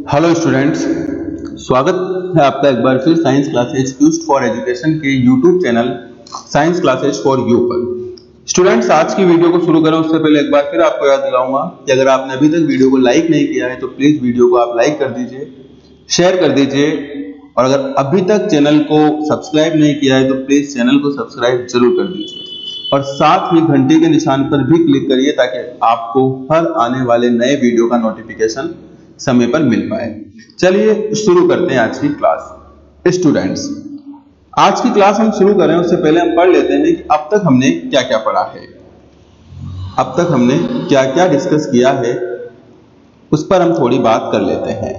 Hello students, स्वागत है आपका एक बार फिर साइंस क्लासेज क्यूज्ड फॉर एजुकेशन के YouTube channel science classes for you पर। स्टूडेंट्स, आज की वीडियो को शुरू करें उससे पहले एक बार फिर आपको याद दिलाऊंगा कि अगर आपने अभी तक वीडियो को लाइक नहीं किया है तो प्लीज वीडियो को आप लाइक कर दीजिए, शेयर कर दीजिए, और अगर अभी तक चैनल को सब्सक्राइब नहीं किया है तो प्लीज चैनल को सब्सक्राइब जरूर कर दीजिए और साथ ही घंटे के निशान पर भी क्लिक करिए ताकि आपको हर आने वाले नए वीडियो का नोटिफिकेशन समय पर मिल पाए। चलिए शुरू करते हैं आज की क्लास। स्टूडेंट्स, आज की क्लास हम शुरू करें उससे पहले हम पढ़ लेते हैं कि अब तक हमने क्या क्या पढ़ा है, अब तक हमने क्या क्या डिस्कस किया है, उस पर हम थोड़ी बात कर लेते हैं।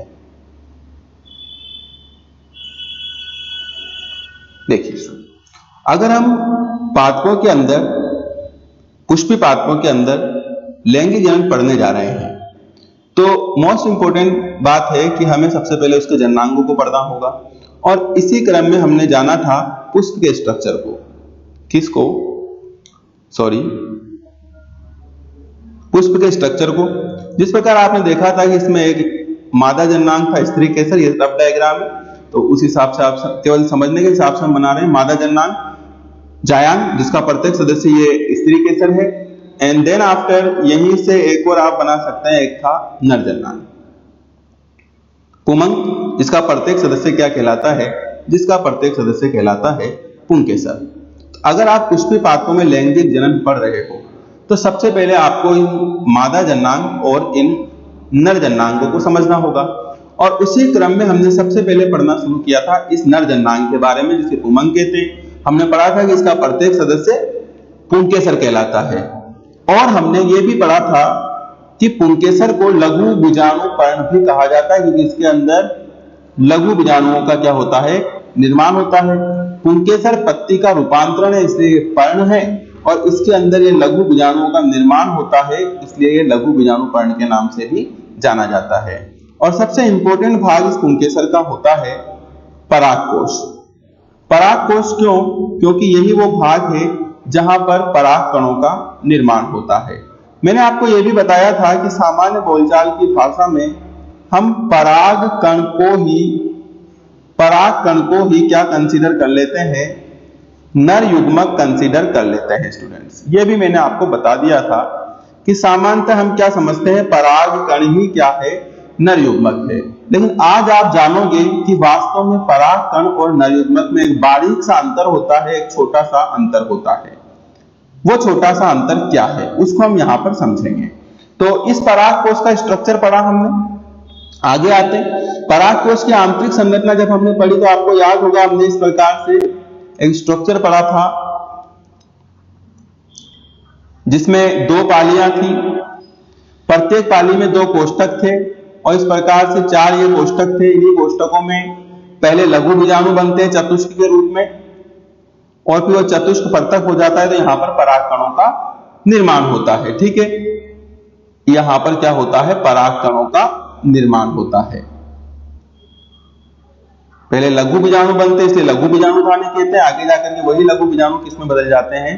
देखिए, अगर हम पादपों के अंदर, पुष्पी पादपों के अंदर लैंगिक जनन पढ़ने जा रहे हैं तो मोस्ट इंपोर्टेंट बात है कि हमें सबसे पहले उसके जननांगों को पढ़ना होगा और इसी क्रम में हमने जाना था पुष्प के स्ट्रक्चर को। किसको? सॉरी, पुष्प के स्ट्रक्चर को। जिस प्रकार आपने देखा था कि इसमें एक मादा जननांग था, स्त्री केसर, ये रफ डायग्राम है, तो उस हिसाब से आप केवल समझने के हिसाब से हम बना रहे हैं। मादा जननांग जायांग, जिसका प्रत्येक सदस्य ये स्त्री केसर है, एंड देन आफ्टर यहीं से एक और आप बना सकते हैं, एक था नर जननांग पुमंग, जिसका प्रत्येक सदस्य क्या कहलाता है? जिसका प्रत्येक सदस्य कहलाता है पुंकेसर। अगर आप पुष्पी पादपों में लैंगिक जनन पढ़ रहे हो तो सबसे पहले आपको इन मादा जननांग और इन नर जननांगों को समझना होगा और उसी क्रम में हमने सबसे पहले पढ़ना शुरू किया था इस नर जननांग के बारे में, जिसे पुमंग कहते हैं। हमने पढ़ा था कि इसका प्रत्येक सदस्य पुंकेसर कहलाता है और हमने ये भी पढ़ा था कि पुंकेसर को लघु बीजाणु पर्ण भी कहा जाता है क्योंकि इसके अंदर लघु बीजाणुओं का क्या होता है? निर्माण होता है। पुंकेसर पत्ती का रूपांतरण है इसलिए पर्ण है और इसके अंदर ये लघु बीजाणुओं का निर्माण होता है इसलिए ये लघु बीजाणु पर्ण के नाम से भी जाना जाता है। और सबसे इंपॉर्टेंट भाग इस पुंकेसर का होता है परागकोश। परागकोश क्यों? क्योंकि यही वो भाग है जहां पर पराग कणों का निर्माण होता है। मैंने आपको यह भी बताया था कि सामान्य बोलचाल की भाषा में हम पराग कण को ही क्या कंसीडर कर लेते हैं? नर युग्मक कंसीडर कर लेते हैं। स्टूडेंट्स, ये भी मैंने आपको बता दिया था कि सामान्यतः हम क्या समझते हैं? पराग कण ही क्या है? नर युग्मक है। लेकिन आज आप जानोगे कि वास्तव में पराग कण और नर युग्मक में एक बारीक सा अंतर होता है, एक छोटा सा अंतर होता है। वो छोटा सा अंतर क्या है उसको हम यहां पर समझेंगे। तो इस परागकोश का स्ट्रक्चर पढ़ा हमने। आगे आते हैं, परागकोश की आंतरिक संरचना जब हमने पढ़ी तो आपको याद होगा हमने इस प्रकार से एक स्ट्रक्चर पढ़ा था जिसमें दो पालियां थी, प्रत्येक पाली में दो कोष्ठक थे और इस प्रकार से चार ये कोष्ठक थे। इन्हीं कोष्ठकों में पहले लघु बीजाणु बनते हैं चतुष्क के रूप में और फिर वो चतुष्क पृथक हो जाता है तो यहां पर पराग कणों का निर्माण होता है। ठीक है, यहां पर क्या होता है? पराग कणों का निर्माण होता है। पहले लघु बीजाणु बनते हैं इसलिए लघु बीजाणु धानी कहते हैं। आगे जाकर के वही लघु बीजाणु किसमें बदल जाते हैं?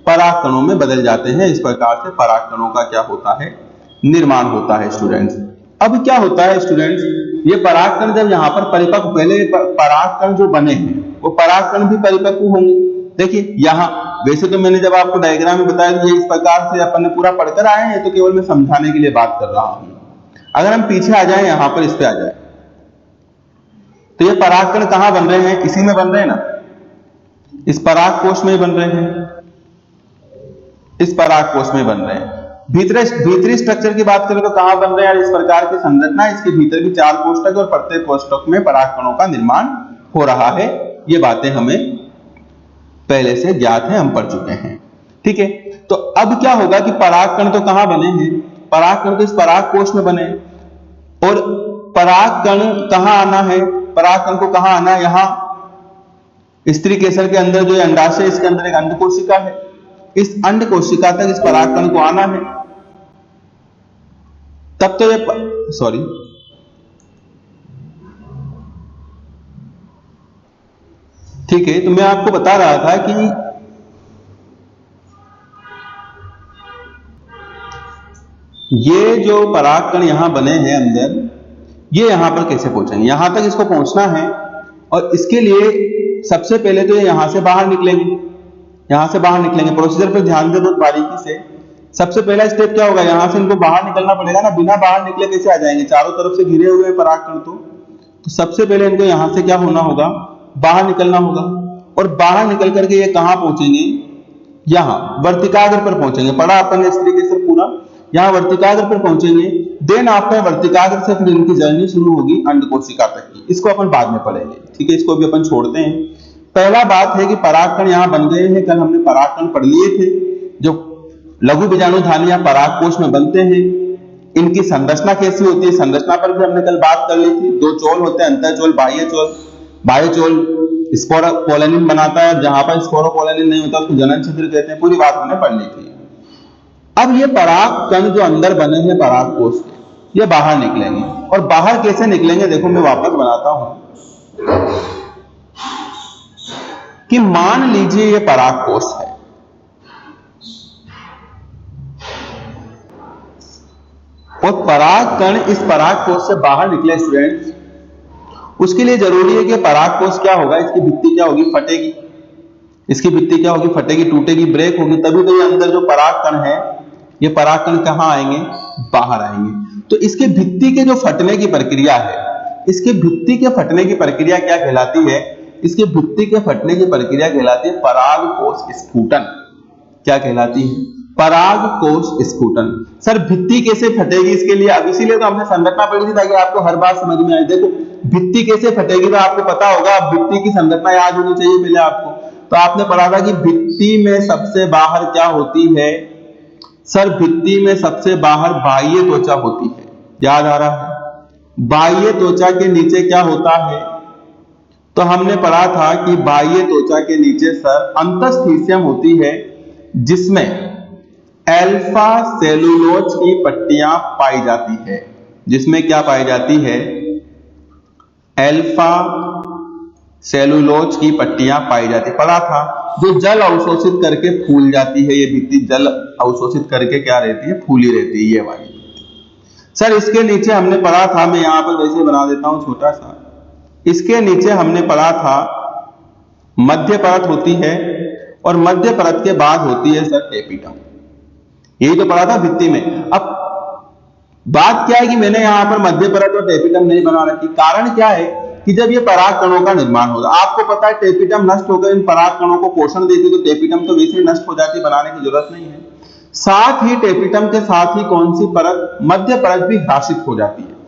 पराग कणों में बदल जाते हैं। इस प्रकार से पराग कणों का क्या होता है? निर्माण होता है। स्टूडेंट्स, अब क्या होता है स्टूडेंट्स, ये पराग कण जब यहां पर परिपक्व, पहले पराग कण जो बने हैं वो पराग कण भी परिपक्व होंगे। देखिए यहां, वैसे तो मैंने जब आपको डायग्राम में बताया ये इस प्रकार से अपन ने पूरा पढ़कर आए हैं, तो केवल मैं समझाने के लिए बात कर रहा हूं। अगर हम पीछे आ जाएं, यहां पर इस पे आ जाए तो ये परागकण कहां बन रहे हैं? इसी में बन रहे हैं ना, इस परागकोश में बन रहे हैं, इस परागकोश में बन रहे हैं। भीतरी स्ट्रक्चर की बात करें तो कहां बन रहे हैं? इस प्रकार की संरचना, इसके भीतर भी चार कोष्ठक और प्रत्येक कोष्ठक में परागकणों का निर्माण हो रहा है। ये बातें हमें पहले से ज्ञात है, हम पढ़ चुके हैं। ठीक है, तो अब क्या होगा कि परागकण तो कहां बने हैं? परागकण तो इस परागकोश में बने और परागकण कहां आना है? परागकण को कहां आना है? यहां स्त्री केसर के अंदर जो अंडाशय, इसके अंदर एक अंड कोशिका है, इस अंड कोशिका तक इस परागकण को आना है। तब तो ये ठीक है, तो मैं आपको बता रहा था कि ये जो परागकण यहां बने हैं अंदर, ये यहां पर कैसे पहुंचेंगे, यहां तक इसको पहुंचना है और इसके लिए सबसे पहले तो यहां से बाहर निकलेंगे, यहां से बाहर निकलेंगे। प्रोसीजर पर ध्यान दे बहुत बारीकी से। सबसे पहला स्टेप क्या होगा, यहां से इनको बाहर निकलना पड़ेगा ना, बिना बाहर निकले कैसे आ जाएंगे, चारों तरफ से घिरे हुए परागकण। तो सबसे पहले इनको यहां से क्या होना होगा, बाहर निकलना होगा। और बाहर निकल करके ये कहां पहुंचेंगे, यहां वर्तिकाग्र पर पहुंचेंगे। पढ़ा अपन ने इस तरीके से पूरा, यहां वर्तिकाग्र पर पहुंचेंगे। देन आफ्टर वर्तिकाग्र से फिर इनकी जर्नी शुरू होगी अंड कोशिका तक की। इसको अपन बाद में पढ़ेंगे, ठीक है, इसको भी अपन छोड़ते हैं। पहला बात है कि परागकण यहां बन गए हैं। कल हमने परागकण पढ़ लिए थे जो लघु बीजाणुधानी या परागकोश में बनते हैं। इनकी संरचना कैसी होती है, संरचना पर भी हमने कल बात कर ली थी। दो चोल होते हैं, अंतःचोल, बाह्य चोल। बाह्य चोल स्पोरोपोलेनिन बनाता है, जहां पर स्पोरोपोलेनिन नहीं होता उसको जनन छिद्र कहते हैं। पूरी बात हमने पढ़ ली थी। अब ये परागकण जो अंदर बने हैं परागकोश के, ये बाहर निकलेंगे। और बाहर कैसे निकलेंगे, देखो मैं वापस बनाता हूं कि मान लीजिए ये परागकोश है और परागकण इस परागकोश से बाहर निकले स्टूडेंट्स, उसके लिए जरूरी है कि परागकोश क्या होगा, इसकी भित्ति क्या होगी, फटेगी। इसकी भित्ति क्या होगी, फटेगी, टूटेगी, ब्रेक होगी। तभी तो ये अंदर जो परागकण है, ये परागकण कहां आएंगे, बाहर आएंगे। तो इसके भित्ति के जो फटने की प्रक्रिया है, इसके भित्ति के फटने की प्रक्रिया क्या कहलाती है, इसके भित्ति के फटने की प्रक्रिया कहलाती है परागकोश स्फुटन। क्या कहलाती है, परागकोश स्फुटन। सर भित्ति कैसे फटेगी, इसके लिए अब इसीलिए तो हमने संरचना पढ़ी थी ताकि आपको हर बात समझ में आए। देखो भित्ति कैसे फटेगी तो आपको पता होगा, भित्ति की संरचना याद होनी चाहिए पहले आपको। तो आपने पढ़ा था कि भित्ति में सबसे बाहर क्या होती है, सर भित्ति में सबसे बाहर बाह्य त्वचा होती है। याद आ रहा है, बाह्य त्वचा के नीचे क्या होता है, तो हमने पढ़ा था कि बाह्य त्वचा के नीचे सर अंतःस्थितियम होती है, जिसमें अल्फा सेलुलोज की पट्टियां पाई जाती है। जिसमें क्या पाई जाती है, अल्फा सेलुलोज की पट्टियां पाई जाती, पढ़ा था, जो जल अवशोषित करके फूल जाती है। ये भित्ति जल अवशोषित करके क्या रहती है, फूली रहती है ये वाली। सर इसके नीचे हमने पढ़ा था, मैं यहां पर वैसे बना देता हूं छोटा सा, इसके नीचे हमने पढ़ा था मध्य परत होती है और मध्य परत के बाद होती है सर टेपिटम। यही तो पढ़ा था भित्ति में। अब बात क्या है कि मैंने यहां पर मध्य परत और टेपिटम नहीं बना रखी। कारण क्या है कि जब ये परागकणों का निर्माण होगा, आपको पता है टेपिटम नष्ट होकर इन परागकणों को पोषण देती, तो टेपिटम तो वैसे ही नष्ट हो जाती, बनाने की जरूरत नहीं है। साथ ही टेपिटम के साथ ही कौन सी परत, मध्य परत भी ह्रासित हो जाती है।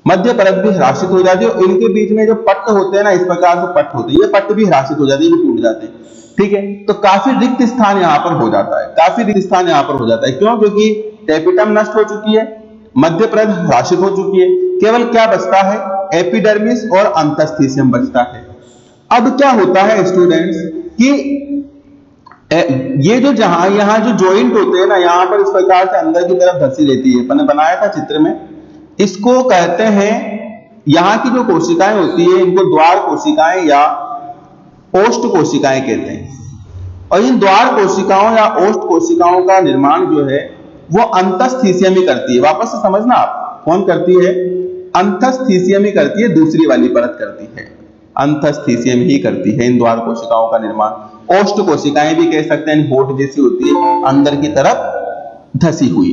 मध्य परत भी ह्रासित हो जाती है और इनके बीच में जो पट्ट होते हैं ना, इस प्रकार से पट्ट होते हैं, ये पट्ट भी ह्रासित हो जाते हैं, ये भी टूट जाते हैं। ठीक है, तो काफी रिक्त स्थान यहां पर हो जाता है, काफी रिक्त स्थान यहां पर हो जाता है। क्यों, क्योंकि टेपिटम नष्ट हो चुकी है, मध्य परत ह्रासित हो चुकी है, केवल क्या बचता है, एपिडर्मिस और अंतःस्थितियम बचता है। अब क्या होता है स्टूडेंट्स कि ये जो जहां यहां जो जॉइंट होते हैं ना, यहां पर इस प्रकार से अंदर की तरफ धसी रहती है, मैंने बनाया था चित्र में, इसको कहते हैं, यहां की जो कोशिकाएं होती है इनको द्वार कोशिकाएं या ओष्ठ कोशिकाएं कहते हैं। और इन द्वार कोशिकाओं या ओष्ठ कोशिकाओं का निर्माण जो है वो अंतःस्थितियम ही करती है। वापस से समझना आप, कौन करती है, अंतःस्थितियम ही करती है, दूसरी वाली परत करती है, अंतःस्थितियम ही करती है इन द्वार कोशिकाओं का निर्माण। ओष्ठ कोशिकाएं भी कह सकते हैं, होठ जैसी होती है, अंदर की तरफ धसी हुई।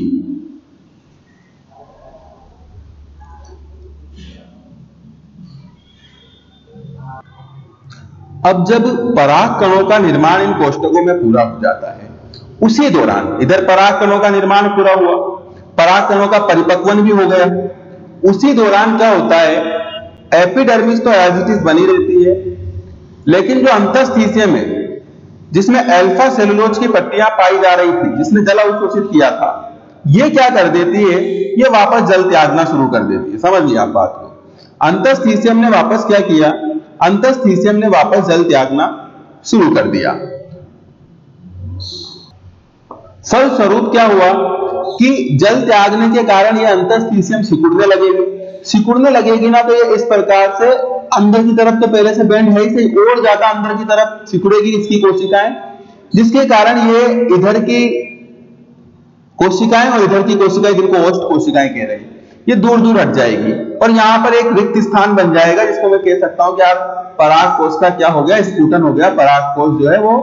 अब जब परागकणों का निर्माण इन कोष्ठकों में पूरा हो जाता है, उसी दौरान इधर परागकणों का निर्माण पूरा हुआ, परागकणों का परिपक्वन भी हो गया, उसी दौरान क्या होता है, एपिडर्मिस तो एज इट इज बनी रहती है, लेकिन जो अंतःस्थितियम है जिसमें अल्फा सेलुलोज की पट्टियां पाई जा रही थी, जिसने जल अवशोषित किया था, ये क्या कर देती है, ये वापस जल त्यागना शुरू कर देती है। समझ लिया आप बात को, अंतःस्थितियम ने वापस क्या किया, अंतःस्थितियम ने वापस जल त्यागना शुरू कर दिया। फलस्वरूप क्या हुआ कि जल त्यागने के कारण ये अंतःस्थितियम सिकुड़ने लगेगी। सिकुड़ने लगेगी ना, तो ये इस प्रकार से अंदर की तरफ तो पहले से बेंड है ही सही, और ज्यादा अंदर की तरफ सिकुड़ेगी इसकी कोशिकाएं, जिसके कारण ये इधर की कोशिकाएं और इधर की कोशिकाएं, जिनको ओष्ठ कोशिकाएं कह रहे हैं, ये दूर दूर हट जाएगी और यहाँ पर एक रिक्त स्थान बन जाएगा, जिसको मैं कह सकता हूं कि यार पराग कोश का क्या हो गया, स्फुटन हो गया, पराग कोश जो है वो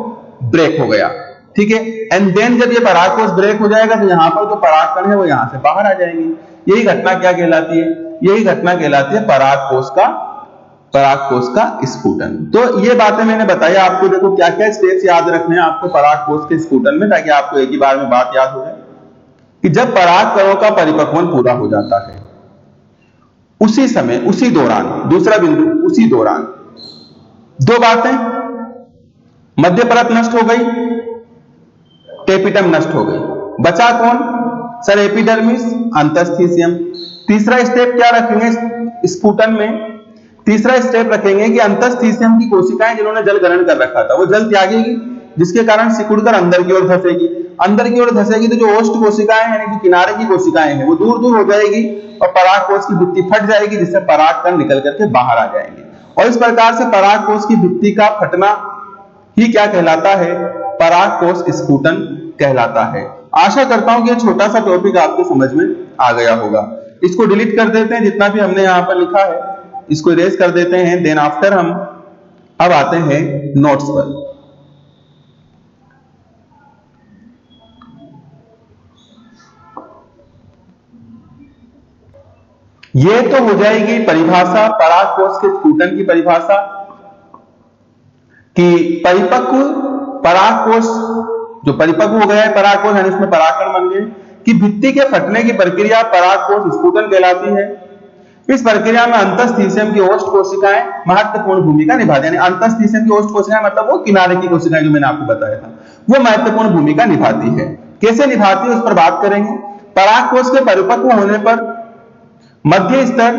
ब्रेक हो गया। ठीक है, एंड देन जब ये पराग कोश ब्रेक हो जाएगा तो यहाँ पर जो पराग कण है वो यहाँ से बाहर आ जाएंगे। यही घटना क्या कहलाती है? यही घटना कहलाती है पराग कोश का स्फुटन। तो ये बातें मैंने बताई आपको। देखो क्या क्या स्टेप्स याद रखने हैं आपको पराग कोश के स्फुटन में, ताकि आपको एक ही बार में बात याद हो जाए कि जब पराग कणों का परिपक्वन पूरा हो जाता है, उसी समय, उसी दौरान, दूसरा बिंदु, उसी दौरान दो बातें, मध्य परत नष्ट हो गई, टेपिटम नष्ट हो गई, बचा कौन सर? एपिडर्मिस, अंतस्थीसियम। तीसरा स्टेप क्या रखेंगे स्फुटन में? तीसरा स्टेप रखेंगे कि अंतस्थीसियम की कोशिकाएं जिन्होंने जल ग्रहण कर रखा था वो जल त्यागेगी, जिसके कारण सिकुड़कर अंदर की ओर धंसेगी। अंदर की ओर धंसेगी तो जो ओष्ठ कोशिकाएं हैं, यानी कि किनारे की कोशिकाएं हैं, वो दूर दूर हो जाएगी और पराग कोश की भित्ति फट जाएगी, जिससे पराग कण निकल करके बाहर आ जाएंगे। और इस प्रकार से पराग कोश की भित्ति का फटना ही क्या कहलाता है? पराग कोश स्फुटन कहलाता है। आशा करता हूं कि ये छोटा सा टॉपिक आपके समझ में आ गया होगा। इसको डिलीट कर देते हैं, जितना भी हमने यहां पर लिखा है इसको इरेज कर देते हैं। देन आफ्टर हम अब आते हैं नोट्स पर। ये तो हो जाएगी परिभाषा, पराग कोश के स्फुटन की परिभाषा, कि परिपक्व पराग कोश, जो परिपक्व हो गया है पराग कोश, यानी इसमें परागकण बन गए, कि भित्ति के फटने की प्रक्रिया पराग कोश स्फुटन कहलाती है। इस प्रक्रिया में अंतस्थीसियम की ओष्ठ कोशिकाएं महत्वपूर्ण भूमिका निभाती है। अंतस्थीसियम की ओष्ठ कोशिकाएं मतलब वो किनारे की कोशिकाएं जो मैंने आपको बताया था, वो महत्वपूर्ण भूमिका निभाती है। कैसे निभाती है उस पर बात करेंगे। पराग कोश के परिपक्व होने पर मध्य स्तर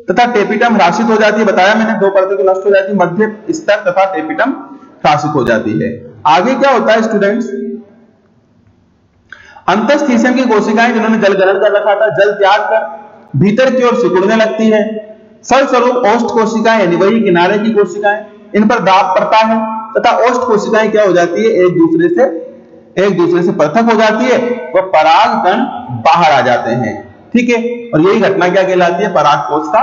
तथा टेपिटम ह्रासित हो जाती है। बताया मैंने, दो परतें तो नष्ट हो जाती है, मध्य स्तर तथा टेपिटम ह्रासित हो जाती है। आगे क्या होता है स्टूडेंट्स? अंतस्थीसियम की कोशिकाएं जिन्होंने जल ग्रहण कर रखा था, जल त्याग कर भीतर की ओर सिकुड़ने लगती है। फलस्वरूप ओष्ठ कोशिकाएं, यानी वही किनारे की कोशिकाएं, इन पर दाब पड़ता है तथा ओष्ठ कोशिकाएं क्या हो जाती है? एक दूसरे से पृथक हो जाती है, वह पराग कण बाहर आ जाते हैं। ठीक है, और यही घटना क्या कहलाती है? पराग कोश का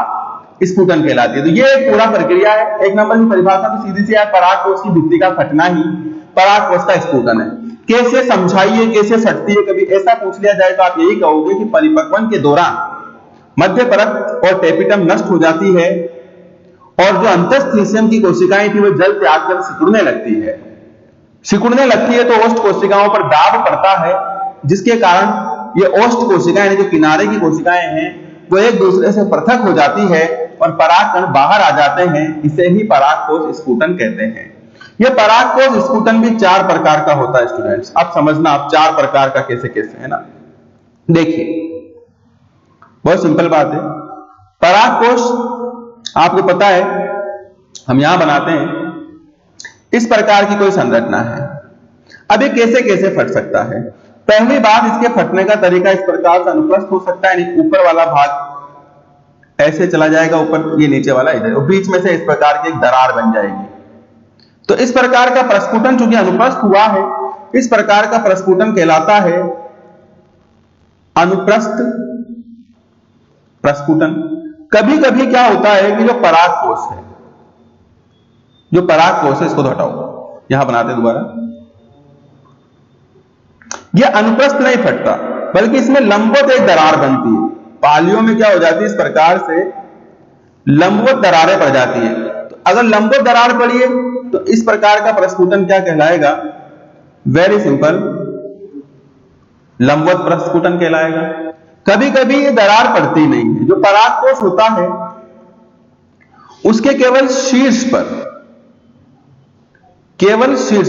स्फुटन कहलाती है। तो ये एक पूरा प्रक्रिया है। एक नंबर की परिभाषा तो सीधी सी है, पराग कोश की भित्ति का फटना ही पराग कोश का स्फुटन है। कैसे समझाइए, कैसे फटती है? कभी ऐसा पूछ लिया जाए तो आप यही कहोगे कि परिपक्वन के दौरान मध्य परत और टेपिटम नष्ट हो जाती है और जो अंतस्थीसियम की कोशिकाएं थी वो जल त्याग कर सिकुड़ने लगती है। सिकुड़ने लगती है तो ओष्ठ कोशिकाओं पर दाब पड़ता है, जिसके कारण ये ओष्ठ कोशिकाएं, जो किनारे की कोशिकाएं हैं, वो एक दूसरे से पृथक हो जाती है और पराग कण बाहर आ जाते हैं। इसे ही पराग कोश स्फुटन कहते हैं। यह पराग कोश स्फुटन भी 4 प्रकार का होता है स्टूडेंट्स। आप समझना, आप 4 प्रकार का कैसे कैसे, है ना। देखिए बहुत सिंपल बात है। पराग कोश आपको पता है, हम यहां बनाते हैं, इस प्रकार की कोई संरचना है। अब ये कैसे कैसे फट सकता है? पहली बात, इसके फटने का तरीका इस प्रकार से अनुप्रस्थ हो सकता है, यानी ऊपर वाला भाग ऐसे चला जाएगा ऊपर, ये नीचे वाला इधर, और बीच में से इस प्रकार की एक दरार बन जाएगी। तो इस प्रकार का प्रस्फुटन चूंकि अनुप्रस्थ हुआ है, इस प्रकार का प्रस्फुटन कहलाता है अनुप्रस्थ प्रस्फुटन। कभी कभी क्या होता है कि जो पराग कोश है, इसको तो हटाओ, यहां बनाते दोबारा, यह अनुप्रस्थ नहीं फटता, बल्कि इसमें लंबवत एक दरार बनती है। पालियों में क्या हो जाती है? इस प्रकार से लंबवत दरारें पड़ जाती है। तो अगर लंबवत दरार पड़ी है तो इस प्रकार का प्रस्फुटन क्या कहलाएगा? वेरी सिंपल, लंबवत प्रस्फुटन कहलाएगा। कभी कभी ये दरार पड़ती नहीं है। जो पराग कोश होता है उसके केवल शीर्ष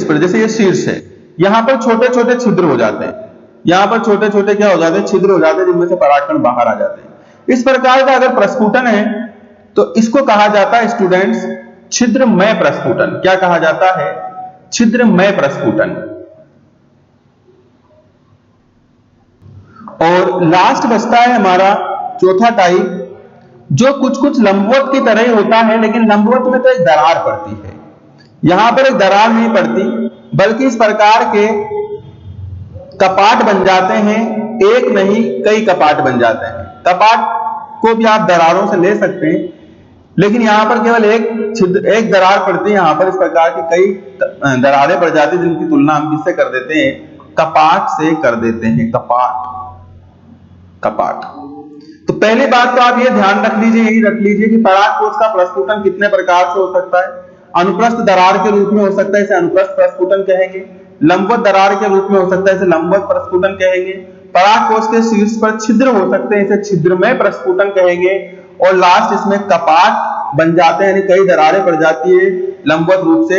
पर, जैसे ये शीर्ष है, यहां पर छोटे छोटे छिद्र हो जाते हैं। यहां पर छोटे छोटे क्या हो जाते हैं? छिद्र हो जाते हैं, जिनमें से परागकण बाहर आ जाते हैं। इस प्रकार का अगर प्रस्फुटन है तो इसको कहा जाता है स्टूडेंट्स छिद्रमय प्रस्फुटन। क्या कहा जाता है? छिद्रमय प्रस्फुटन। और लास्ट बचता है हमारा चौथा टाइप, जो कुछ कुछ लंबवत की तरह ही होता है, लेकिन लंबवत में तो एक दरार पड़ती है। यहां पर एक दरार नहीं पड़ती, बल्कि इस प्रकार के कपाट बन जाते हैं। एक नहीं, कई कपाट बन जाते हैं। कपाट को भी आप दरारों से ले सकते हैं, लेकिन यहाँ पर केवल एक दरार पड़ती है। यहाँ पर इस प्रकार की कई दरारें पड़ जाती हैं, जिनकी तुलना हम किससे कर देते हैं, कपाट से कर देते हैं। कपाट। तो पहली बात तो आप ये ध्यान रख लीजिए, यही रख लीजिए कि परागकोश का प्रस्फुटन कितने प्रकार से हो सकता है। अनुप्रस्थ दरार के रूप में हो सकता है, इसे अनुप्रस्थ प्रस्फुटन कहेंगे। लंबवत दरार के रूप में हो सकता है, इसे लंबवत प्रस्फुटन कहेंगे। परागकोश के शीर्ष पर छिद्र हो सकते हैं, इसे छिद्रमय प्रस्फुटन कहेंगे। और लास्ट इसमें कपाट बन जाते हैं, यानी कई दरारें पड़ जाती है लंबवत रूप से,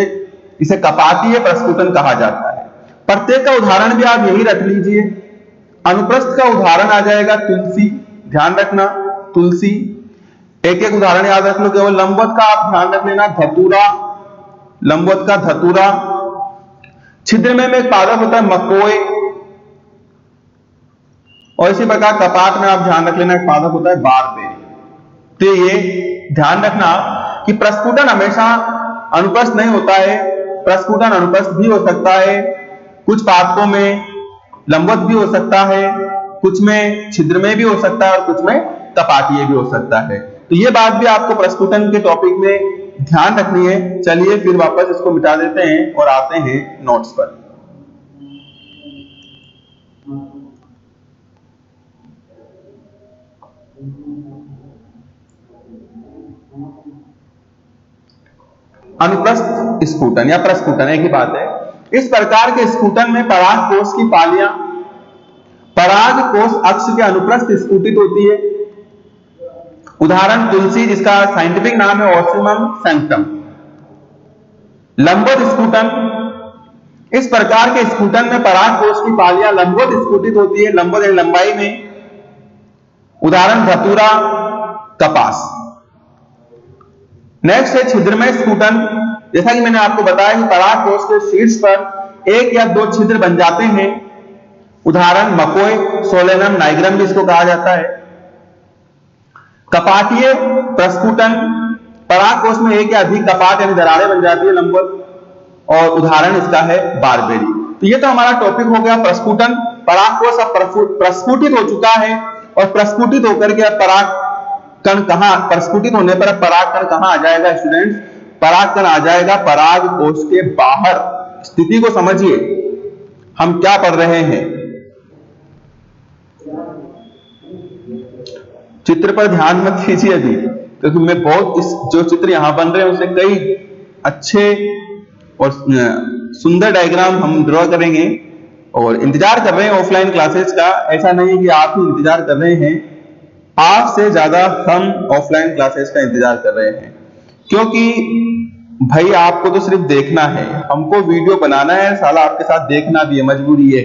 इसे कपाटीय प्रस्फुटन कहा जाता है। प्रत्येक का उदाहरण भी आप यही रख लीजिए। अनुप्रस्थ का उदाहरण आ जाएगा तुलसी, ध्यान रखना, तुलसी। एक एक उदाहरण याद रख लो। केवल लंबवत का आप ध्यान रख लेना, धतूरा, लंबवत का धतूरा। छिद्रमय में एक पादप होता है मकोय, और इसी प्रकार कपाट में आप ध्यान रख लेना, एक पादप होता है बारबेरी। तो ये ध्यान रखना कि प्रस्फुटन हमेशा अनुप्रस्थ नहीं होता है, प्रस्फुटन अनुप्रस्थ भी हो सकता है। कुछ पादपों में लंबवत भी हो सकता है, कुछ में छिद्रमय भी हो सकता है, और कुछ में कपाटीय भी हो सकता है। तो ये बात भी आपको प्रस्फुटन के टॉपिक में ध्यान रखनी है। चलिए फिर वापस इसको मिटा देते हैं और आते हैं नोट्स पर। अनुप्रस्थ स्फुटन या प्रस्फुटन एक ही बात है। इस प्रकार के स्फुटन में परागकोश की पालियां परागकोश अक्ष के अनुप्रस्थ स्फुटित होती है। उदाहरण तुलसी, जिसका साइंटिफिक नाम है ऑस्मियम सैंक्टम। लंबवत स्फुटन, इस प्रकार के स्फुटन में परागकोश की पालियां लंबवत स्फुटित होती है, लंबवत लंबाई में। उदाहरण धतूरा, कपास। नेक्स्ट है छिद्रमय स्फुटन। जैसा कि मैंने आपको बताया कि परागकोश के शीर्ष पर एक या दो छिद्र बन जाते हैं। उदाहरण मकोय, सोलेनम नाइग्रम भी इसको कहा जाता है। कपाटीय प्रस्फुटन, परागकोश में एक या अधिक कपाट यानी दरारें बन जाती है लंबवत, और उदाहरण इसका है बारबेरी। तो ये तो हमारा टॉपिक हो गया प्रस्फुटन। परागकोश अब प्रस्फुटित हो चुका है, और प्रस्फुटित होकर के अब परागकण कहां, प्रस्फुटित होने पर परागकण कहां आ जाएगा स्टूडेंट्स, परागकण आ जाएगा परागकोश के बाहर। स्थिति को समझिए, हम क्या पढ़ रहे हैं। चित्र पर ध्यान मत दीजिए अभी, क्योंकि मैं बहुत इस जो चित्र यहां बन रहे हैं उससे कई अच्छे और सुंदर डायग्राम हम ड्रॉ करेंगे, और इंतजार कर रहे हैं ऑफलाइन क्लासेस का। ऐसा नहीं कि आप ही इंतजार कर रहे हैं, आपसे ज्यादा हम ऑफलाइन क्लासेस का इंतजार कर रहे हैं। क्योंकि भाई आपको तो सिर्फ देखना है, हमको वीडियो बनाना है, साला आपके साथ देखना भी है, मजबूरी ये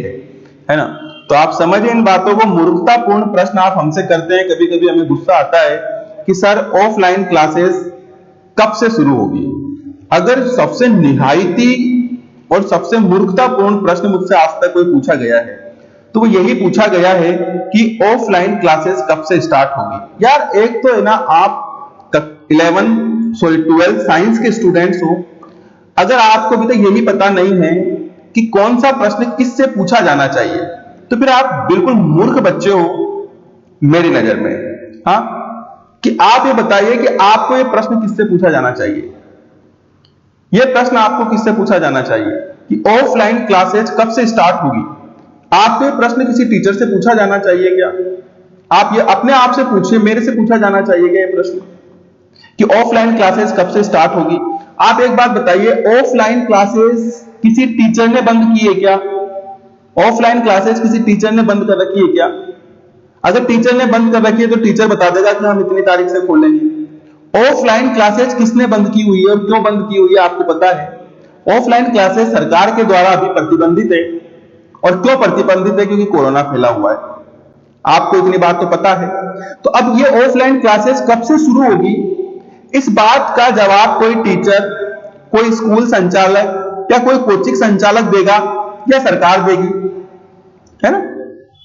है ना। तो आप समझिए इन बातों को। मूर्खतापूर्ण प्रश्न आप हमसे करते हैं, कभी कभी हमें गुस्सा आता है कि सर ऑफलाइन क्लासेस कब से शुरू होगी। अगर सबसे निहायती और सबसे मूर्खतापूर्ण प्रश्न मुझसे आज तक कोई पूछा गया है, तो वो यही पूछा गया है कि ऑफलाइन क्लासेस कब से स्टार्ट होगी। यार एक तो है ना, आप 12 साइंस के स्टूडेंट्स हो, अगर आपको अभी तक यही पता नहीं है कि कौन सा प्रश्न किससे पूछा जाना चाहिए, तो फिर आप बिल्कुल मूर्ख बच्चे हो मेरी नजर में। हाँ, कि आप ये बताइए कि आपको ये प्रश्न किससे पूछा जाना चाहिए। ये प्रश्न आपको किससे पूछा जाना चाहिए कि ऑफलाइन क्लासेस कब से स्टार्ट होगी। आपको ये प्रश्न किसी टीचर से पूछा जाना चाहिए क्या? आप ये अपने आप से पूछिए, मेरे से पूछा जाना चाहिए क्या ये प्रश्न कि ऑफलाइन क्लासेस कब से स्टार्ट होगी। आप एक बात बताइए, ऑफलाइन क्लासेस किसी टीचर ने बंद की है क्या? ऑफलाइन क्लासेस किसी टीचर ने बंद कर रखी है क्या? अगर टीचर ने बंद कर रखी है तो टीचर बता देगा कि हम इतनी तारीख से खोलेंगे। ऑफलाइन क्लासेस किसने बंद की हुई है और क्यों बंद की हुई है आपको पता है? ऑफलाइन क्लासेस सरकार के द्वारा अभी प्रतिबंधित है। और क्यों प्रतिबंधित है? क्योंकि कोरोना फैला हुआ है। आपको इतनी बात तो पता है। तो अब ये ऑफलाइन क्लासेस कब से शुरू होगी, इस बात का जवाब कोई टीचर, कोई स्कूल संचालक या कोई कोचिंग संचालक देगा या सरकार देगी, है ना।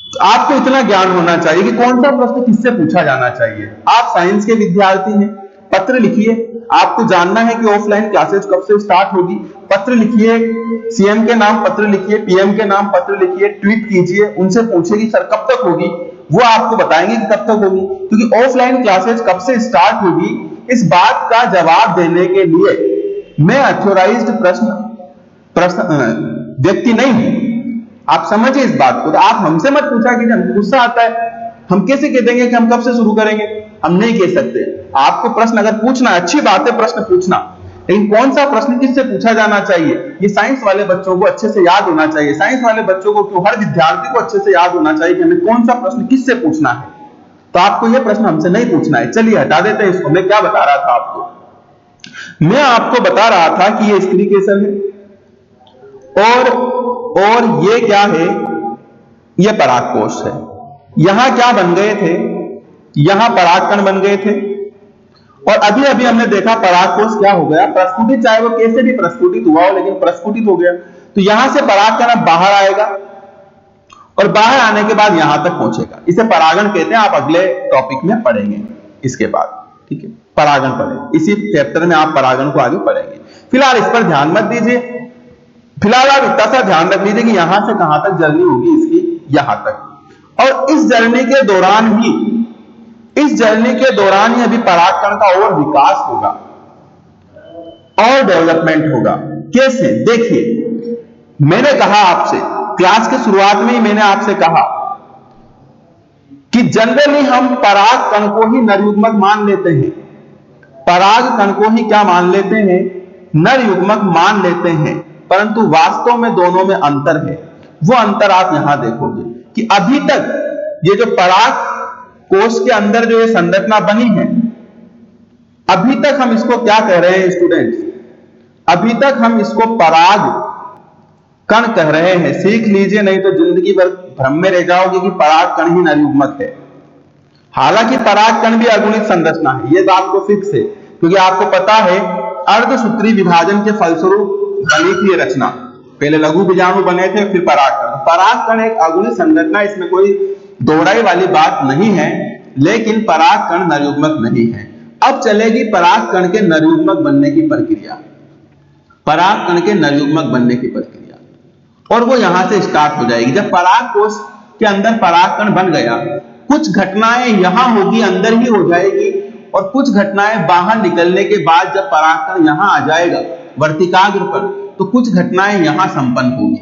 तो आपको इतना ज्ञान होना चाहिए कि कौन सा प्रश्न किससे पूछा जाना चाहिए। आप साइंस के विद्यार्थी हैं, पत्र लिखिए। आपको जानना है कि ऑफलाइन क्लासेस कब से स्टार्ट होगी, पत्र लिखिए, सीएम के नाम पत्र लिखिए, पीएम के नाम पत्र लिखिए, ट्वीट कीजिए, उनसे पूछिए कि सर कब तक होगी। वो आपको बताएंगे कि कब तक होगी, क्योंकि ऑफलाइन क्लासेस कब से स्टार्ट होगी इस बात का जवाब देने के लिए मैं अथॉराइज्ड व्यक्ति नहीं हूं। आप समझिए इस बात को। तो आप हमसे मत पूछा कि हमको गुस्सा आता है, हम कैसे कह देंगे कि हम कब से शुरू करेंगे, हम नहीं कह सकते। आपको प्रश्न अगर पूछना, अच्छी बात है प्रश्न पूछना, लेकिन कौन सा प्रश्न किससे पूछा जाना चाहिए, ये साइंस वाले बच्चों को अच्छे से याद होना चाहिए। साइंस वाले बच्चों को क्यों, हर विद्यार्थी को अच्छे से याद होना चाहिए कि हमें कौन सा प्रश्न किससे पूछना है। तो आपको यह प्रश्न हमसे नहीं पूछना है। चलिए हटा देते हैं इसको। मैं क्या बता रहा था आपको, मैं आपको बता रहा था कि ये स्त्री केसर है और ये क्या है, ये परागकोश है। यहां क्या बन गए थे, यहां परागकण बन गए थे और अभी अभी हमने देखा परागकोश क्या हो गया, प्रस्फुटित, चाहे वो कैसे भी प्रस्फुटित हुआ हो लेकिन प्रस्फुटित हो गया। तो यहां से परागकण अब बाहर आएगा और बाहर आने के बाद यहां तक पहुंचेगा। इसे परागण कहते हैं। आप अगले टॉपिक में पढ़ेंगे इसके बाद, ठीक है, परागण पढ़ेंगे इसी चैप्टर में, आप परागण को आगे पढ़ेंगे। फिलहाल इस पर ध्यान मत दीजिए, फिलहाल आप इतना सा ध्यान रख लीजिए कि यहां से कहां तक जर्नी होगी इसकी, यहां तक। और इस जर्नी के दौरान ही अभी परागकण का और विकास होगा और डेवलपमेंट होगा। कैसे, देखिए, मैंने कहा आपसे क्लास के शुरुआत में ही, मैंने आपसे कहा कि जनरली हम परागकण को ही नरयुग्मक मान लेते हैं। परागकण को ही क्या मान लेते हैं, नरयुग्मक मान लेते हैं, परंतु वास्तव में दोनों में अंतर है। वो अंतर आप यहां देखोगे कि अभी तक ये जो पराग कोश के अंदर जो ये संरचना बनी है, अभी तक हम इसको क्या कह रहे हैं स्टूडेंट्स, अभी तक हम इसको पराग कण कह रहे हैं। सीख लीजिए, नहीं तो जिंदगी भर भ्रम में रह जाओगे कि पराग कण ही नरयुग्मक है। हालांकि पराग कण भी अगुणित संरचना है, ये बात तो फिक्स है, क्योंकि आपको पता है अर्धसूत्री विभाजन के फलस्वरूप बनी थी ये रचना। पहले लघु बीजाणु बने थे, फिर परागकण। परागकण एक अगुणित संरचना, इसमें कोई दोहराई वाली बात नहीं है, लेकिन परागकण नरयुग्मक नहीं है। अब चलेगी परागकण के नरयुग्मक बनने की प्रक्रिया, परागकण के नरयुग्मक बनने की प्रक्रिया, और वो यहां से स्टार्ट हो जाएगी। जब परागकोश के अंदर परागकण बन गया, कुछ घटनाएं यहां होगी, अंदर ही हो जाएगी, और कुछ घटनाएं बाहर निकलने के बाद जब परागकण यहां आ जाएगा वर्तिकाग्र पर, तो कुछ घटनाएं यहां संपन्न होगी।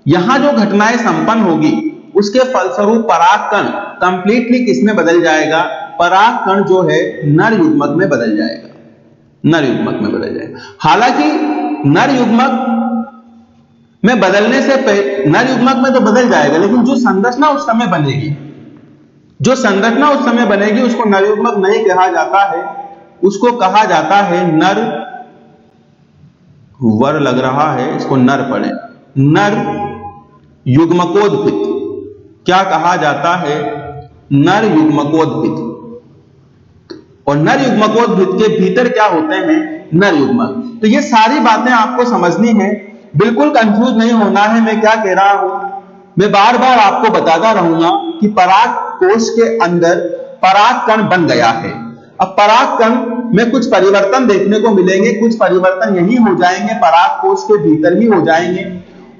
यहां जो घटनाएं संपन्न होगी उसके फलस्वरूप परागकण कंप्लीटली किसमें बदल जाएगा, परागकण जो है नरयुग्मक में बदल जाएगा, नरयुग्मक में बदल जाएगा। हालांकि नरयुग्मक में बदलने से पहले, नरयुग्मक में तो बदल जाएगा, लेकिन जो संरचना उस समय बनेगी, जो संरचना उस समय बनेगी उसको नरयुग्मक नहीं कहा जाता है, उसको कहा जाता है नर, वर लग रहा है, इसको नर पढ़े, नर युग्मकोद्भिद। क्या कहा जाता है, नर युग्मकोद्भिद। और नर युग्मकोद्भिद के भीतर क्या होते हैं, नर युग्मक। तो ये सारी बातें आपको समझनी है, बिल्कुल कंफ्यूज नहीं होना है। मैं क्या कह रहा हूं, मैं बार बार आपको बताता रहूंगा कि परागकोश के अंदर परागकण बन गया है। अब परागकण में कुछ परिवर्तन देखने को मिलेंगे, कुछ परिवर्तन यही हो जाएंगे, परागकोश के भीतर ही हो जाएंगे,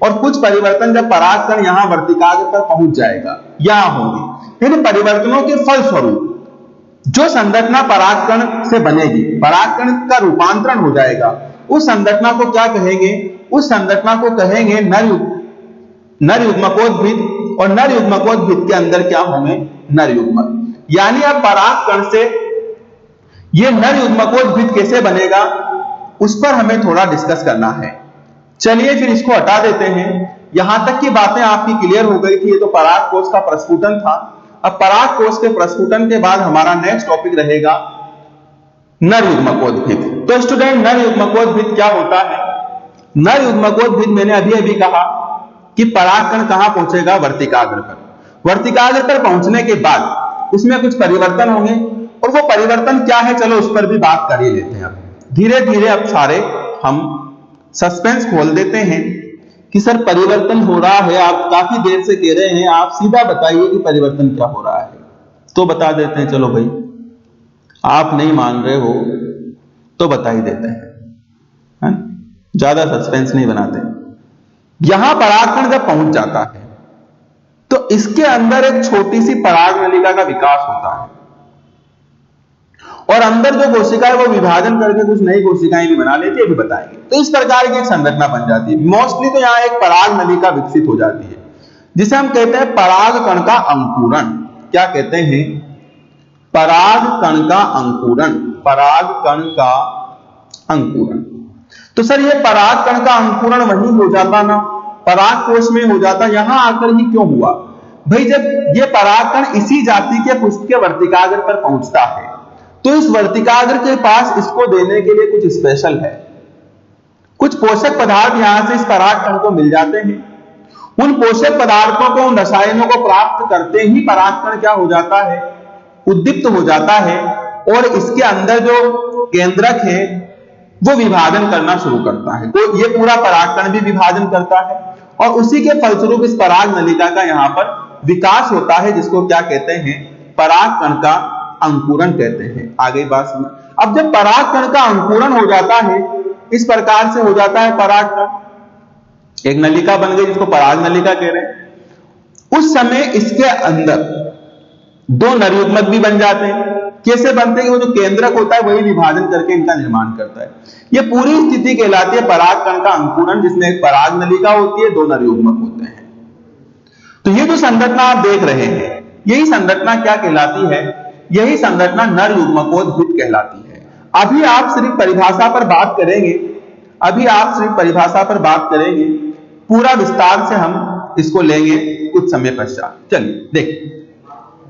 और कुछ परिवर्तन जब परागकण यहां वर्तिकाग्र पर पहुंच जाएगा यहां होंगे। इन परिवर्तनों के फलस्वरूप जो संरचना परागकण से बनेगी, परागकण का रूपांतरण हो जाएगा, उस संरचना को क्या कहेंगे, उस संरचना को कहेंगे नरयुग्मकोद्भिद। और नरयुग्मकोद्भिद के अंदर क्या होंगे, नरयुग्मक। यानी अब परागकण से ये नरयुग्मकोद्भिद कैसे बनेगा, उस पर हमें थोड़ा डिस्कस करना है। चलिए फिर इसको हटा देते हैं। यहां तक की बातें आपकी क्लियर हो गई थी, ये तो परागकोश का प्रस्फुटन था। अब परागकोश के प्रस्फुटन के बाद हमारा नेक्स्ट टॉपिक रहेगा नरयुग्मकोद्भिद। तो स्टूडेंट, नरयुग्मकोद्भिद क्या होता है, नरयुग्मकोद्भिद मैंने अभी अभी कहा कि परागकण कहां पहुंचेगा, वर्तिकाग्र पर। वर्तिकाग्र पर पहुंचने के बाद उसमें कुछ परिवर्तन होंगे, और वो परिवर्तन क्या है, चलो उस पर भी बात कर ही लेते हैं। अब धीरे धीरे अब सारे हम सस्पेंस खोल देते हैं कि सर परिवर्तन हो रहा है, आप काफी देर से कह रहे हैं, आप सीधा बताइए कि परिवर्तन क्या हो रहा है। तो बता देते हैं, चलो भाई आप नहीं मान रहे हो तो बता ही देते हैं, ज्यादा सस्पेंस नहीं बनाते। यहां परागकण जब पहुंच जाता है तो इसके अंदर एक छोटी सी पराग नलिका का विकास होता है और अंदर जो कोशिका है वो विभाजन करके कुछ नई कोशिकाएं भी बना लेती है, भी बताएंगे। तो इस प्रकार की एक संरचना बन जाती है। मोस्टली तो यहां एक पराग नलिका विकसित हो जाती है जिसे हम कहते हैं पराग कण का अंकुरण। क्या कहते हैं? पराग कण का अंकुरण। पराग कण का अंकुरण। तो सर ये पराग कण का अंकुरण वहीं हो जाता ना, पराग कोश में हो जाता, यहां आकर ही क्यों हुआ? भाई जब ये पराग कण इसी जाति के पुष्प के वर्तिकाग्र पर पहुंचता है तो इस वर्तिकाग्र के पास इसको देने के लिए कुछ स्पेशल है, कुछ पोषक पदार्थ यहां से इस पराग कण को मिल जाते हैं। उन पोषक पदार्थों को, उन रसायनों को प्राप्त करते ही पराग कण क्या हो जाता है? उद्दीप्त हो जाता है और इसके अंदर जो केंद्रक है वो विभाजन करना शुरू करता है। तो ये पूरा परागकण भी विभाजन करता है और उसी के फलस्वरूप इस पराग नलिका का यहां पर विकास होता है, जिसको क्या कहते हैं? परागकण का अंकुरण कहते हैं। आगे बात समझ। अब जब परागकण का अंकुरण हो जाता है, इस प्रकार से हो जाता है परागकण, एक नलिका बन गई जिसको पराग नलिका कह रहे हैं। उस समय इसके अंदर दो नरयुग्मक भी बन जाते हैं। कैसे बनते हैं? वो जो केंद्रक होता है वही विभाजन करके इनका निर्माण करता है। ये पूरी स्थिति कहलाती है परागकण का अंकुरण, जिसमें एक पराग नलिका होती है, दो नरयुग्मक होते हैं। तो ये जो संरचना आप देख रहे हैं, यही संरचना क्या कहलाती है? यही संरचना नरयुग्मकोद्भिद कहलाती है। अभी आप सिर्फ परिभाषा पर बात करेंगे, अभी आप सिर्फ परिभाषा पर बात करेंगे, पूरा विस्तार से हम इसको लेंगे कुछ समय पश्चात। चलिए देखिए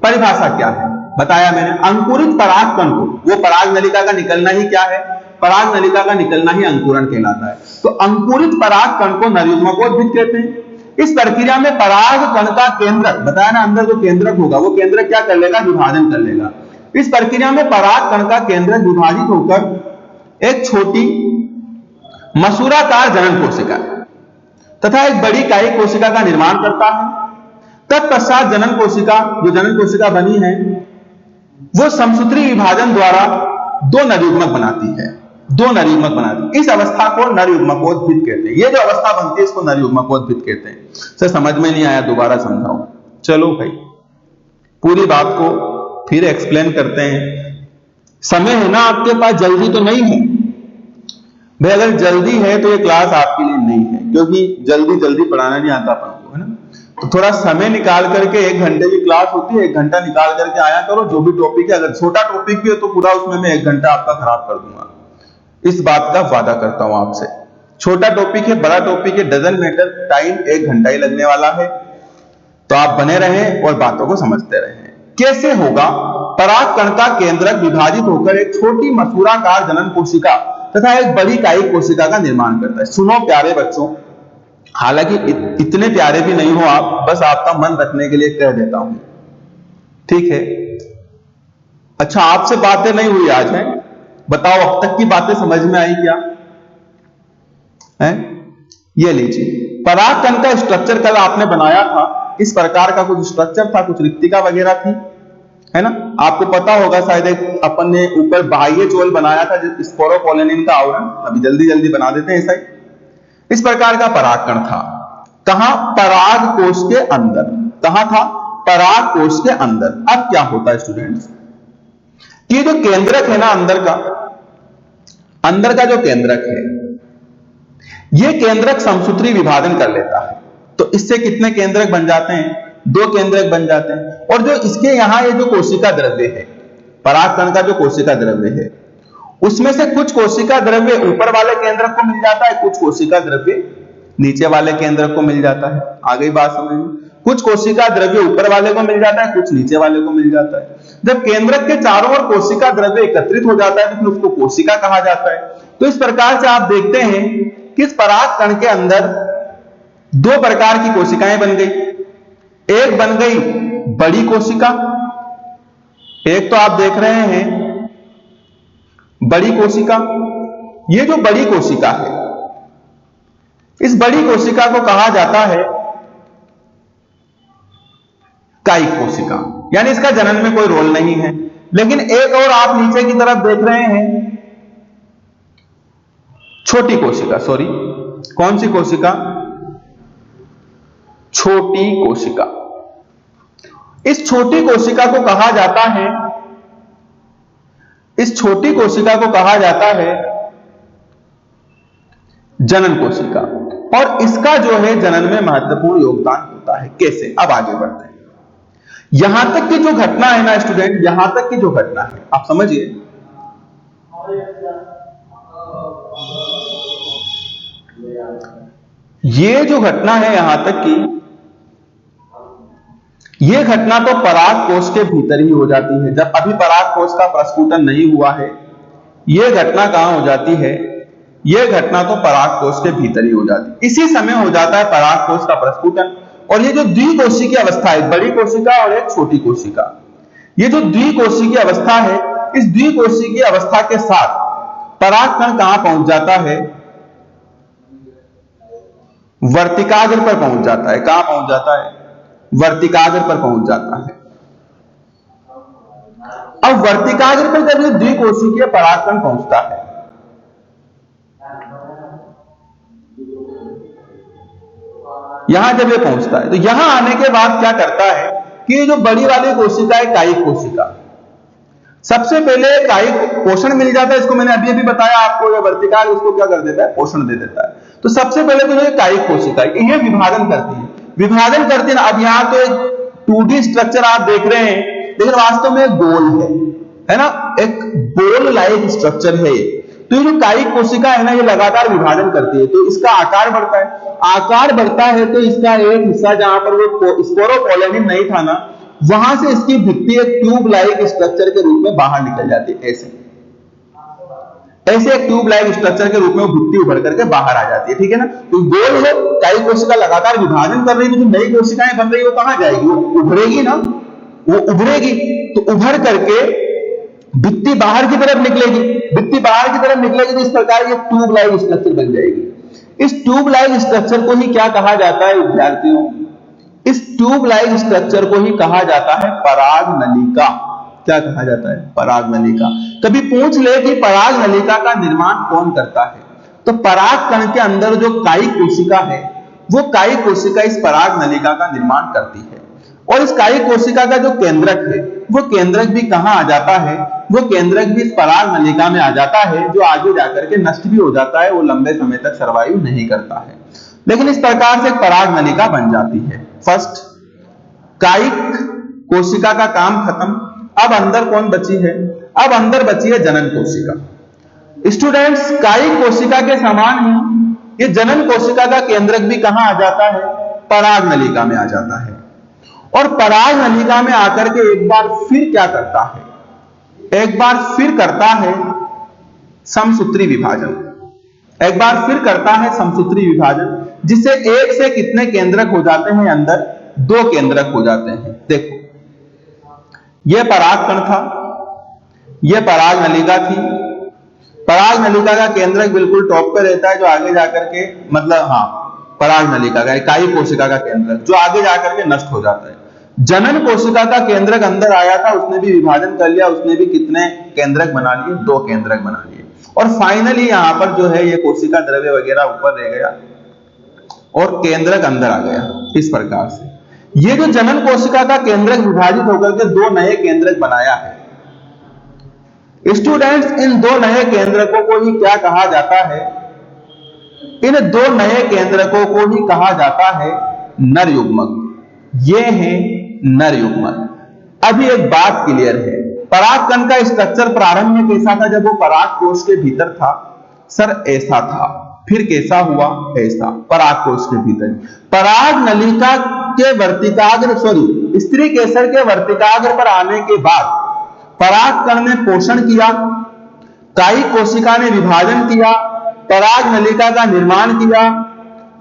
परिभाषा क्या है। बताया मैंने, अंकुरित परागकण को, वो पराग नलिका का निकलना ही क्या है? पराग नलिका का निकलना ही अंकुरण कहलाता है। तो अंकुरित परागकण को नरयुग्मकोद्भिद कहते हैं। इस प्रक्रिया में परागकण का केंद्रक, बताया ना, अंदर जो केंद्रक होगा वो केंद्रक क्या कर लेगा? विभाजन कर लेगा। इस प्रक्रिया में परागकण का केंद्रक विभाजित होकर एक छोटी मसूराकार जनन कोशिका तथा एक बड़ी कायिक कोशिका का निर्माण करता है। तत्पश्चात जनन कोशिका, जो जनन कोशिका बनी है, वो समसूत्री विभाजन द्वारा दो नरयुग्मक बनाती है, दो नरयुग्मक बनाती है। इस अवस्था को नरयुग्मकोद्भिद कहते हैं। ये जो अवस्था बनती है इसको नरयुग्मकोद्भिद कहते हैं। सर समझ में नहीं आया, दोबारा समझाओ। चलो भाई पूरी बात को फिर एक्सप्लेन करते हैं। समय है ना आपके पास, जल्दी तो नहीं है भाई। अगर जल्दी है तो ये क्लास आपके लिए नहीं है, क्योंकि जल्दी जल्दी पढ़ाना नहीं आता अपन को, है ना। तो थोड़ा समय निकाल करके, 1 घंटे की क्लास होती है, 1 घंटा निकाल करके आया करो। जो भी टॉपिक है, अगर छोटा टॉपिक भी है तो पूरा उसमें मैं 1 घंटा आपका खराब कर दूंगा, इस बात का वादा करता हूं आपसे। छोटा टॉपिक है, बड़ा टॉपिक है, डजंट मैटर, टाइम 1 घंटा ही लगने वाला है। तो आप बने रहें और बातों को समझते रहें। कैसे होगा? परागकण का केंद्रक विभाजित होकर एक छोटी मसूराकार जनन कोशिका तथा एक बड़ी कायिक कोशिका का निर्माण करता है। सुनो प्यारे बच्चों, हालांकि इतने प्यारे भी नहीं हो आप, बस आपका मन रखने के लिए कह देता हूं, ठीक है। अच्छा आपसे बातें नहीं हुई आज, है? बताओ अब तक की बातें समझ में आई क्या है? ये लीजिए, परागकण का स्ट्रक्चर कल आपने बनाया था, इस प्रकार का कुछ स्ट्रक्चर था, कुछ रिक्तिका वगैरह थी, है ना। आपको पता होगा शायद, एक अपन ने ऊपर बाह्य चोल बनाया था स्पोरोपोलेनिन का आवरण, अभी जल्दी जल्दी बना देते हैं ऐसा ही। इस प्रकार का परागकण था। कहां? पराग कोश के अंदर। कहां था? पराग कोश के अंदर। अब क्या होता है स्टूडेंट्स, कि जो केंद्रक है ना अंदर का जो केंद्रक है, यह केंद्रक समसूत्री विभाजन कर लेता है। तो इससे कितने केंद्रक बन जाते हैं? 2 केंद्रक बन जाते हैं। और जो इसके यहां ये जो कोशिका द्रव्य है, परागकण का जो कोशिका द्रव्य है, उसमें से कुछ कोशिका द्रव्य ऊपर वाले केंद्रक को मिल जाता है, कुछ कोशिका द्रव्य नीचे वाले केंद्रक को मिल जाता है। आगे बात समझ में। कुछ कोशिका द्रव्य ऊपर वाले को मिल जाता है, कुछ नीचे वाले को मिल जाता है। जब केंद्रक के चारों ओर कोशिका द्रव्य एकत्रित हो जाता है तो फिर उसको कोशिका कहा जाता है। तो इस प्रकार से आप देखते हैं कि इस परागकण के अंदर 2 प्रकार की कोशिकाएं बन गई। एक बन गई बड़ी कोशिका, एक तो आप देख रहे हैं बड़ी कोशिका। ये जो बड़ी कोशिका है, इस बड़ी कोशिका को कहा जाता है कायिक कोशिका, यानी इसका जनन में कोई रोल नहीं है। लेकिन एक और आप नीचे की तरफ देख रहे हैं छोटी कोशिका, सॉरी कौन सी कोशिका? छोटी कोशिका। इस छोटी कोशिका को कहा जाता है, इस छोटी कोशिका को कहा जाता है जनन कोशिका, और इसका जो है जनन में महत्वपूर्ण योगदान होता है। कैसे? अब आगे बढ़ते हैं। यहां तक की जो घटना है ना स्टूडेंट, यहां तक की जो घटना है आप समझिए, ये जो घटना है यहां तक की, ये घटना तो पराग कोश के भीतर ही हो जाती है। जब अभी पराग कोश का प्रस्फुटन नहीं हुआ है, ये घटना कहां हो जाती है? ये घटना तो पराग कोश के भीतर ही हो जाती है। इसी समय हो जाता है पराग कोश का प्रस्फुटन। और ये जो द्विकोशिकीय अवस्था है, बड़ी कोशिका और एक छोटी कोशिका, ये जो द्विकोशिकीय अवस्था है, इस द्विकोशिकीय अवस्था के साथ परागकण कहां पहुंच जाता है? वर्तिकाग्र पर पहुंच जाता है। कहां पहुंच जाता है? वर्तिकाग्र पर पहुंच जाता है। अब वर्तिकाग्र पर जब ये द्विकोशिकीय परागकण पहुंचता है, यहां जब ये पहुंचता है, तो यहां आने के बाद क्या करता है कि जो बड़ी वाली कोशिका है कायिक कोशिका, सबसे पहले कायिक पोषण मिल जाता है इसको। मैंने अभी अभी बताया आपको, ये वर्तिकाग्र इसको क्या कर देता है? पोषण दे देता है। तो सबसे पहले तो ये कायिक कोशिका ये विभाजन करती है, विभाजन करती है ना। अब यहां तो एक 2D स्ट्रक्चर आप देख रहे हैं, लेकिन वास्तव में एक गोल है ना, एक बोल लाइक स्ट्रक्चर है ये। तो ये जो कायिक कोशिका है ना, ये लगातार विभाजन करती है, तो इसका आकार बढ़ता है। आकार बढ़ता है तो इसका एक हिस्सा जहां पर वो स्पोरोपोलेनिन नहीं था ना, वहां से इसकी भित्ति एक ट्यूब लाइक स्ट्रक्चर के रूप में बाहर निकल जाती है। ऐसे एक ट्यूब लाइक स्ट्रक्चर के रूप में वो भित्ति उभर करके बाहर आ जाती है। ठीक है ना, तो गोल है, कायिक कोशिका लगातार विभाजन कर रही है, तो जो नई कोशिकाएं बन रही है वो कहां जाएगी? वो उभरेगी ना, वो उभरेगी। तो उभर करके भित्ति बाहर की तरफ निकलेगी, भित्ति बाहर की तरफ निकलेगी, तो इस प्रकार ये ट्यूब लाइक स्ट्रक्चर बन जाएगी। इस ट्यूब लाइक स्ट्रक्चर को ही क्या कहा जाता है विद्यार्थियों? इस ट्यूब लाइक स्ट्रक्चर को ही कहा जाता है पराग नलिका। क्या कहा जाता है? पराग नलिका। कभी पूछ ले कि पराग नलिका का निर्माण कौन करता है, तो पराग कण के अंदर जो कायिक कोशिका है, वो कायिक कोशिका इस पराग नलिका का निर्माण करती है। और इस कायिक कोशिका का जो केंद्रक है, वो केंद्रक भी कहां आ जाता है? वो केंद्रक भी इस पराग नलिका में आ जाता है, जो आगे जाकर के नष्ट भी हो जाता है, वो लंबे समय तक सर्वाइव नहीं करता है। लेकिन इस प्रकार से एक पराग नलिका बन जाती है। फर्स्ट, कायिक कोशिका का काम खत्म। अब अंदर कौन बची है? अब अंदर बची है जनन कोशिका। स्टूडेंट्स, कायिक कोशिका के समान ही ये जनन कोशिका का केंद्रक भी कहां आ जाता है? पराग नलिका में आ जाता है। और पराग नलिका में आकर के एक बार फिर क्या करता है? एक बार फिर करता है समसूत्री विभाजन। एक बार फिर करता है समसूत्री विभाजन, जिससे एक से कितने केंद्रक हो जाते हैं? अंदर 2 केंद्रक हो जाते हैं। देखो, यह पराग कण था, यह पराग नलिका थी। पराग नलिका का केंद्रक बिल्कुल टॉप पे रहता है, जो आगे जाकर के मतलब पराग नलिका का कायिक कोशिका का केंद्रक, जो आगे जाकर के नष्ट हो जाता है। जनन कोशिका का केंद्रक अंदर आया था, उसने भी विभाजन कर लिया, उसने भी कितने केंद्रक बना लिए? 2 केंद्रक बना लिए। और फाइनली यहां पर जो है ये कोशिका द्रव्य वगैरह ऊपर रह गया और केंद्रक अंदर आ गया। इस प्रकार से ये जो जनन कोशिका का केंद्रक विभाजित होकर के 2 नए केंद्रक बनाया है। स्टूडेंट्स, इन 2 नए केंद्रकों को ही क्या कहा जाता है? इन 2 नए केंद्रकों को ही कहा जाता है नर युग्मक। ये है नर युग्मक। अभी एक बात क्लियर है, पराग कण का स्ट्रक्चर प्रारंभ में कैसा था? जब वो पराग कोश के भीतर था, सर ऐसा था। फिर कैसा हुआ? ऐसा, पराग कोश के भीतर। पराग नलिका के वर्तिकाग्र स्त्री केसर के वर्तिकाग्र पर आने के बाद पराग कण ने पोषण किया, कायिक कोशिका ने विभाजन किया, पराग नलिका का निर्माण किया।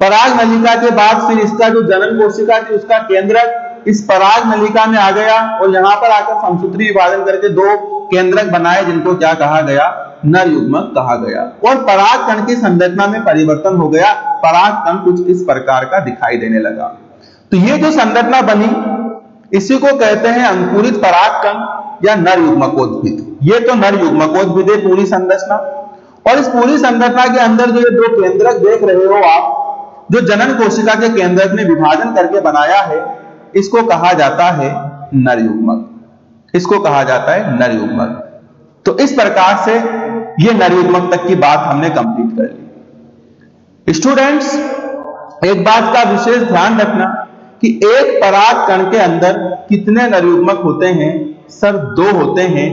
पराग नलिका के बाद फिर इसका जो जनन कोशिका थी, उसका केंद्रक इस पराग नलिका में आ गया और यहां पर आकर समसूत्री विभाजन करके 2 केंद्रक बनाए, जिनको क्या कहा गया? नर युग्मक कहा गया। और पराग कण की संरचना में परिवर्तन हो गया, पराग कण कुछ इस प्रकार का दिखाई देने लगा। तो ये जो संरचना बनी, इसी को कहते हैं अंकुरित पराग कण या नर युग्मकोद्भिद। ये तो नर युग्मकोद्भिद है पूरी संरचना। और इस पूरी संरचना के अंदर जो ये 2 केंद्रक देख रहे हो आप, जो जनन कोशिका के केंद्रक ने विभाजन करके बनाया है, इसको कहा जाता है नर युग्मक, इसको कहा जाता है नर युग्मक। तो इस प्रकार से ये नर युग्मक तक की बात हमने कंप्लीट कर ली। स्टूडेंट्स, एक बात का विशेष ध्यान रखना कि एक पराग कण के अंदर कितने नर युग्मक होते हैं? सर 2 होते हैं,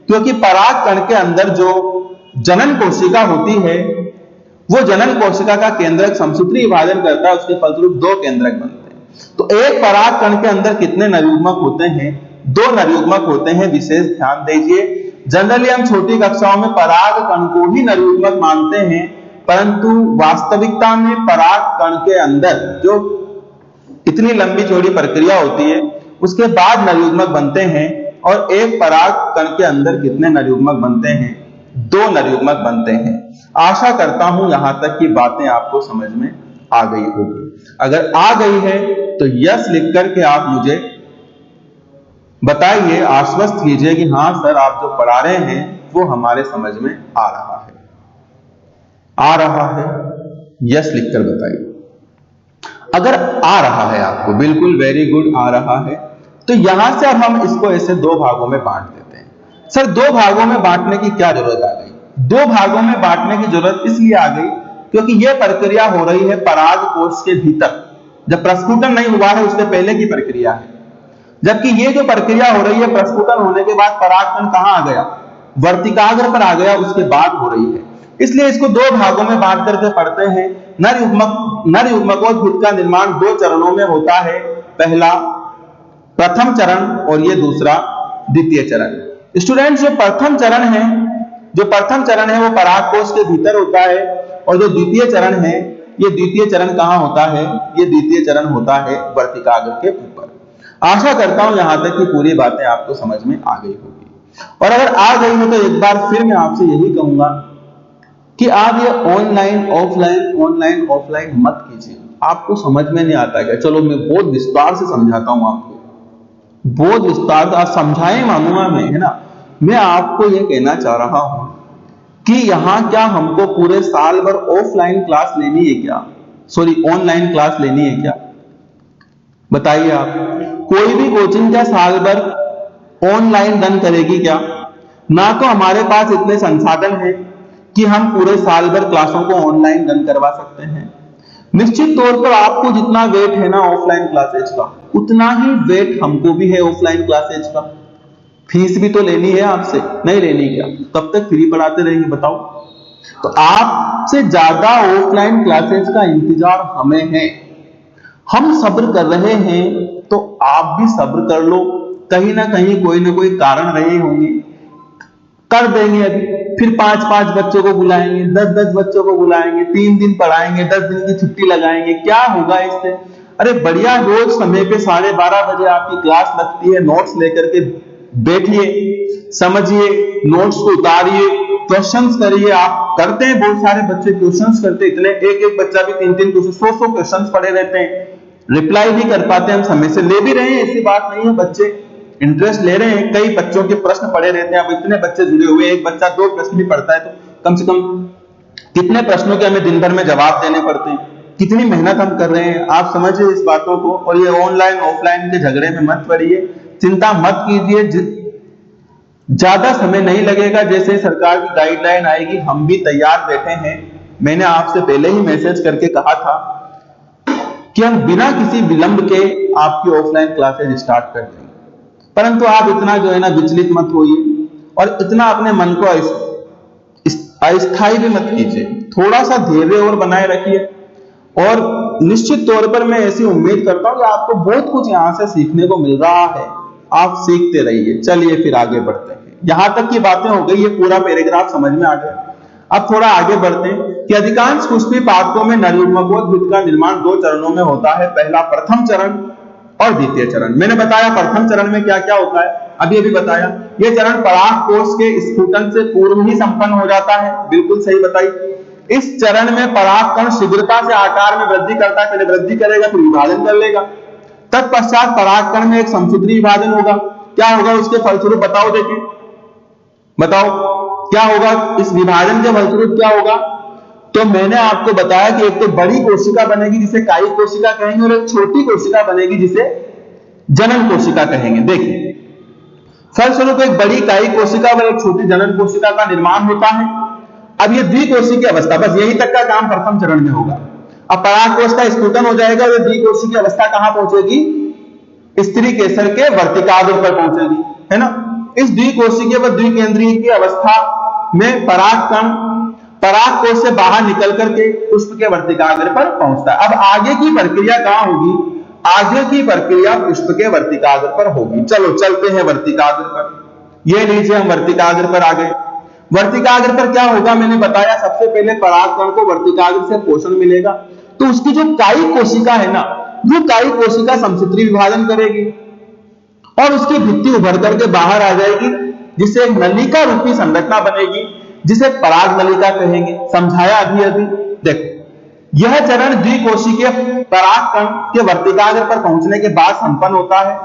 क्योंकि पराग कण के अंदर जो जनन कोशिका होती है वो जनन कोशिका का केंद्रक समसूत्री विभाजन करता है, उसके फलस्वरूप 2 केंद्रक बनते हैं। तो एक पराग कण के अंदर कितने नर युग्मक होते हैं? 2 नर युग्मक होते हैं, विशेष ध्यान दीजिए। जनरली हम छोटी कक्षाओं में पराग कण को ही नर युग्मक मानते हैं, परंतु वास्तविकता में पराग कण के अंदर जो इतनी लंबी चौड़ी प्रक्रिया होती है उसके बाद नर युग्मक बनते हैं। और एक पराग कण के अंदर कितने नर युग्मक बनते हैं? 2 नर युग्मक बनते हैं। आशा करता हूं यहां तक की बातें आपको समझ में आ गई होगी। अगर आ गई है तो यस लिख करके आप मुझे बताइए, आश्वस्त कीजिए कि हाँ सर, आप जो पढ़ा रहे हैं वो हमारे समझ में आ रहा है। आ रहा है? यस लिखकर बताइए। अगर आ रहा है आपको, बिल्कुल वेरी गुड, आ रहा है, तो यहां से अब हम इसको ऐसे 2 भागों में बांट देते हैं। सर 2 भागों में बांटने की क्या जरूरत आ गई? 2 भागों में बांटने की जरूरत इसलिए आ गई क्योंकि यह प्रक्रिया हो रही है पराग कोश के भीतर, जब प्रस्फुटन नहीं हुआ है उससे पहले की प्रक्रिया है। जबकि ये जो प्रक्रिया हो रही है प्रस्फुटन होने के बाद परागकण कहां आ गया? वर्तिकाग्र पर आ गया, उसके बाद हो रही है। इसलिए इसको 2 भागों में बांट करके पढ़ते हैं। नर युग्मकोद्भिद का निर्माण 2 चरणों में होता है, पहला प्रथम चरण और ये दूसरा द्वितीय चरण। स्टूडेंट्स, जो प्रथम चरण है वो परागकोश के भीतर होता है, और जो द्वितीय चरण है, ये द्वितीय चरण कहां होता है? ये द्वितीय चरण होता है वर्तिकाग्र के ऊपर। आशा करता हूं यहां तक की पूरी बातें आपको समझ में आ गई होगी। और अगर आ गई हो तो एक बार फिर मैं आपसे यही कहूंगा कि आप ये ऑनलाइन ऑफलाइन मत कीजिए। आपको समझ में नहीं आता क्या? चलो मैं बहुत विस्तार से समझाता हूं आपको, बहुत विस्तार से। आप समझाएं मानूंगा मैं, है ना। मैं आपको यह कहना चाह रहा हूं कि यहां क्या हमको पूरे साल भर ऑफलाइन क्लास लेनी है क्या? सॉरी, ऑनलाइन क्लास लेनी है क्या? बताइए आप। कोई भी कोचिंग क्या साल भर ऑनलाइन रन करेगी क्या? ना तो हमारे पास इतने संसाधन हैं कि हम पूरे साल भर क्लासों को ऑनलाइन रन करवा सकते हैं। निश्चित तौर पर आपको जितना वेट है ना ऑफलाइन क्लासेज का, उतना ही वेट हमको भी है ऑफलाइन क्लासेज का। फीस भी तो लेनी है आपसे, नहीं लेनी क्या? तब तक फ्री पढ़ाते रहेंगे, बताओ। तो आपसे ज्यादा ऑफलाइन क्लासेज का इंतजार हमें है। हम सब्र कर रहे हैं तो आप भी सब्र कर लो। कहीं ना कहीं कोई ना कोई कारण रहे होंगे, कर देंगे। अभी फिर 5-5 बच्चों को बुलाएंगे, 10-10 बच्चों को बुलाएंगे, 3 दिन पढ़ाएंगे, 10 दिन की छुट्टी लगाएंगे, क्या होगा इससे? अरे बढ़िया, रोज समय पे 12:30 बजे आपकी क्लास लगती है। नोट्स लेकर के बैठिए, समझिए, नोट्स को उतारिए, क्वेश्चंस करिए। आप करते हैं, बहुत सारे बच्चे क्वेश्चंस करते हैं, इतने एक बच्चा भी 3-3 क्वेश्चन, 100 क्वेश्चंस पढ़े रहते हैं, रिप्लाई भी कर पाते हैं। हम समय से ले भी रहे हैं, ऐसी बात नहीं है, बच्चे इंटरेस्ट ले रहे हैं। कई बच्चों के प्रश्न पड़े रहते हैं। अब इतने बच्चे जुड़े हुए, एक बच्चा 2 प्रश्न भी पढ़ता है तो कम से कम कितने प्रश्नों के हमें दिन भर में जवाब देने पड़ते हैं, कितनी मेहनत हम कर रहे हैं। आप समझिए इस बातों को। और ये ऑनलाइन ऑफलाइन के झगड़े में मत पड़िए, चिंता मत कीजिए, ज्यादा समय नहीं लगेगा। जैसे सरकार की गाइडलाइन आएगी हम भी तैयार बैठे हैं। मैंने आपसे पहले ही मैसेज करके कहा था कि हम बिना किसी विलंब के आपकी ऑफलाइन क्लासेज स्टार्ट कर देंगे, परंतु आप इतना जो है ना विचलित मत होइए और इतना अपने मन को अस्थायी भी मत कीजिए। थोड़ा सा धैर्य और बनाए रखिए, और निश्चित तौर पर मैं ऐसी उम्मीद करता हूं कि आपको बहुत कुछ यहां से सीखने को मिल रहा है। आप सीखते रहिए। चलिए फिर आगे बढ़ते हैं। यहां तक की बातें हो गई, ये पूरा पैराग्राफ समझ में आ गया। अब थोड़ा आगे बढ़ते हैं कि अधिकांश पुष्पीय पादपों में नर युग्मकोद्भिद का निर्माण 2 चरणों में होता है, पहला प्रथम चरण और द्वितीय चरण। मैंने बताया प्रथम चरण में क्या क्या होता है, अभी बताया। यह चरण परागकोश के स्फुटन से पूर्व ही संपन्न हो जाता है, बिल्कुल सही बताई। इस चरण में परागकण शीघ्रता से आकार में वृद्धि करता है, पहले वृद्धि करेगा फिर विभाजन कर लेगा। तत्पश्चात परागकण में एक समसूत्री विभाजन होगा। क्या होगा उसके फलस्वरूप? बताओ, देखिए बताओ क्या होगा इस विभाजन के फलस्वरूप? क्या होगा? तो मैंने आपको बताया कि एक तो बड़ी कोशिका बनेगी जिसे कायिक कोशिका कहेंगे, और एक छोटी कोशिका बनेगी जिसे जनन कोशिका कहेंगे। देखिए, फलस्वरूप एक बड़ी कायी कोशिका व एक छोटी जनन कोशिका का निर्माण होता है। अब ये द्विकोषीय अवस्था, बस यही तक का काम प्रथम चरण में होगा। अब परागकोश का स्फुटन हो जाएगा और द्विकोषीय अवस्था कहां पहुंचेगी? स्त्री केसर के वर्तिकाग्र पर पहुंचेगी, है ना। इस द्विकोषीय व द्विकेंद्रीय की अवस्था में परागकण परागकोश से बाहर निकल करके पुष्प के वर्तिकाग्र पर पहुंचता है। अब आगे की प्रक्रिया कहां होगी? आगे की प्रक्रिया पुष्प के वर्तिकाग्र पर होगी। चलो चलते हैं वर्तिकाग्र पर। ये लीजिए, हम वर्तिकाग्र पर आ गए। वर्तिकाग्र पर क्या होगा? मैंने बताया, सबसे पहले परागकण को वर्तिकाग्र से पोषण मिलेगा, तो उसकी जो कायी कोशिका है ना, वो कायी कोशिका समसूत्री विभाजन करेगी और उसकी भित्ति उभर करके बाहर आ जाएगी, जिससे एक नलिका रूपी संरचना बनेगी, जिसे पराग नलिका कहेंगे। समझाया अभी अभी। देखो, यह चरण द्विकोशिकीय परागकण के वर्तिकाग्र पर पहुंचने के बाद संपन्न होता है।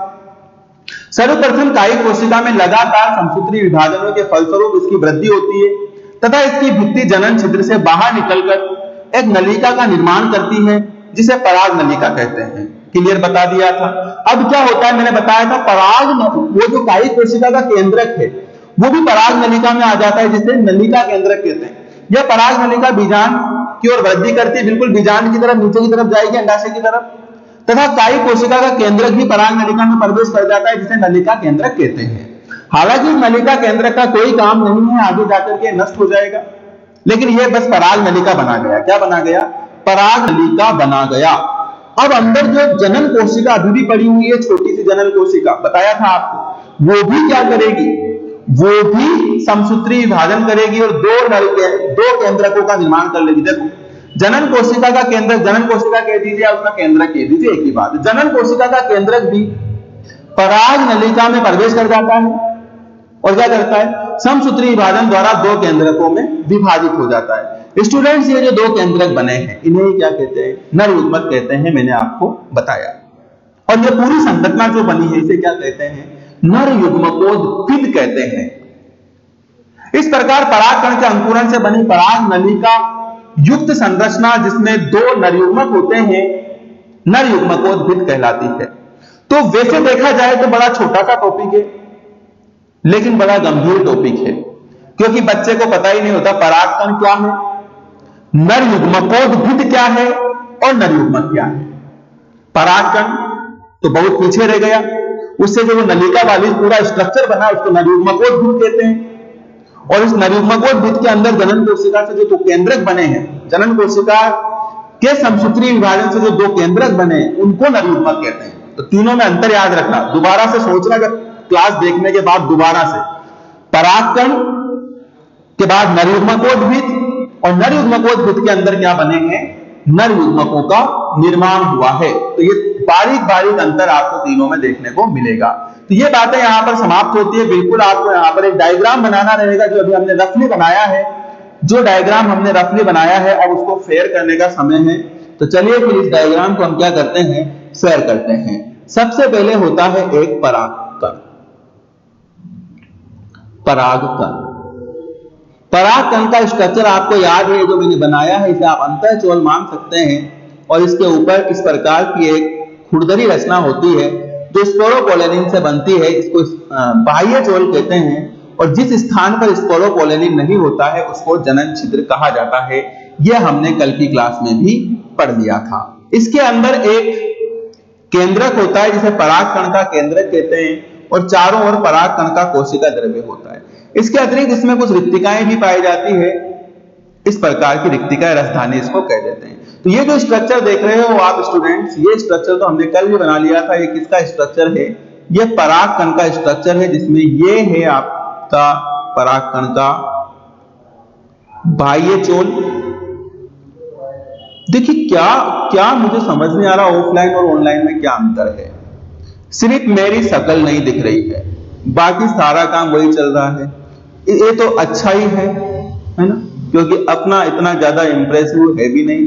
सर्वप्रथम कायी कोशिका में लगातार समसूत्री विभाजनों के फलस्वरूप इसकी वृद्धि होती है तथा इसकी भित्ति जनन छिद्र से बाहर निकलकर एक नलिका का निर्माण करती है, जिसे पराग नलिका कहते हैं। क्लियर बता दिया था। अब क्या होता है? मैंने बताया था, पराग वो जो कायी कोशिका का केंद्रक है वो भी पराग नलिका में आ जाता है, जिसे नलिका केंद्रक कहते हैं। यह पराग नलिका बीजांड की ओर वृद्धि करती है, बिल्कुल बीजांड की तरफ, नीचे की तरफ जाएगी, अंडाशय की तरफ, तथा कायी कोशिका का केंद्रक भी पराग नलिका में प्रवेश कर जाता है, जिसे नलिका केंद्रक कहते हैं। हालांकि नलिका केंद्रक का कोई काम नहीं है, आगे जाकर के नष्ट हो जाएगा, लेकिन यह बस पराग नलिका बना गया। क्या बना गया? पराग नलिका बना गया। अब अंदर जो जनन कोशिका अभी भी पड़ी हुई है, छोटी सी जनन कोशिका, बताया था आपको, वो भी क्या करेगी? वो भी समसूत्री विभाजन करेगी और दो केंद्रकों का निर्माण कर लेगी। देखो, जनन कोशिका का केंद्रक, जनन कोशिका कह दीजिए या उसका केंद्रक कह दीजिए, एक ही बात। जनन कोशिका का केंद्रक भी पराग नलिका में प्रवेश कर जाता है और क्या करता है? समसूत्री विभाजन द्वारा दो केंद्रकों में विभाजित हो जाता है। स्टूडेंट्स, ये जो दो केंद्रक बने हैं, इन्हें क्या कहते हैं? नर युग्मक कहते हैं, मैंने आपको बताया। और ये पूरी संरचना जो बनी है, इसे क्या कहते हैं? नर युग्मकोद्भिद कहते हैं। इस प्रकार परागकण के अंकुरण से बनी पराग नलिका युक्त संरचना, जिसमें दो नर युग्मक होते हैं, नर युग्मकोद्भिद कहलाती है। तो वैसे देखा जाए तो बड़ा छोटा सा टॉपिक है, लेकिन बड़ा गंभीर टॉपिक है, क्योंकि बच्चे को पता ही नहीं होता परागकण क्या है, नर युग्मकोद्भिद क्या है और नर युग्मक क्या है। परागकण तो बहुत पीछे रह गया, उससे जो नलिका वाली पूरा स्ट्रक्चर बना उसको नर युग्मकोद्भिद कहते हैं। और इस नर युग्मकोद्भिद के अंदर जनन कोशिका से जो केंद्रक बने हैं, जनन कोशिका के समसूत्री विभाजन से जो दो केंद्रक बने, उनको नर युग्मक कहते हैं। तो तीनों में अंतर याद रखना, दोबारा से सोचना, जब क्लास देखने के बाद दोबारा से, परागकण के बाद नर युग्मकोद्भिद, और नर युग्मकोद्भिद के अंदर क्या बने हैं? नर युग्मकों का निर्माण हुआ है। तो ये बारीक बारीक अंतर आपको तीनों में देखने को मिलेगा। तो ये बातें यहां पर समाप्त होती है। बिल्कुल आपको यहां पर एक डायग्राम बनाना रहेगा, जो अभी हमने रफली बनाया है। जो डायग्राम हमने रफली बनाया है, अब उसको फेयर करने का समय है। तो चलिए फिर इस डायग्राम को हम क्या करते हैं? फेयर करते हैं। सबसे पहले होता है एक परागकण। परागकण, परागकण का स्ट्रक्चर आपको याद है, जो मैंने बनाया है, इसे आप अंतःचोल मान सकते हैं। और इसके ऊपर इस प्रकार की एक खुरदरी रचना होती है, जो स्पोरोपोलेनिन से बनती है। इसको बाह्य चोल कहते हैं। और जिस स्थान पर स्पोरोपोलेनिन नहीं होता है, उसको जनन छिद्र कहा जाता है। यह हमने कल की क्लास में भी पढ़ लिया था। इसके अंदर एक केंद्रक होता है, जिसे परागकण का केंद्रक कहते हैं, और चारों ओर परागकण का कोशिका द्रव्य होता है। इसके अतिरिक्त इसमें कुछ रिक्तिकाएं भी पाई जाती है। इस प्रकार की रिक्तिकाएं रसधानी इसको कह देते हैं। तो ये जो स्ट्रक्चर देख रहे हो आप स्टूडेंट्स, ये स्ट्रक्चर तो हमने कल भी बना लिया था। ये किसका स्ट्रक्चर है? ये परागकण का स्ट्रक्चर है, जिसमें ये है आपका परागकण का बाह्य चोल। देखिए क्या क्या मुझे समझ नहीं आ रहा, ऑफलाइन और ऑनलाइन में क्या अंतर है। सिर्फ मेरी शक्ल नहीं दिख रही है, बाकी सारा काम वही चल रहा है। ये तो अच्छा ही है ना, क्योंकि अपना इतना ज्यादा इंप्रेसिव है भी नहीं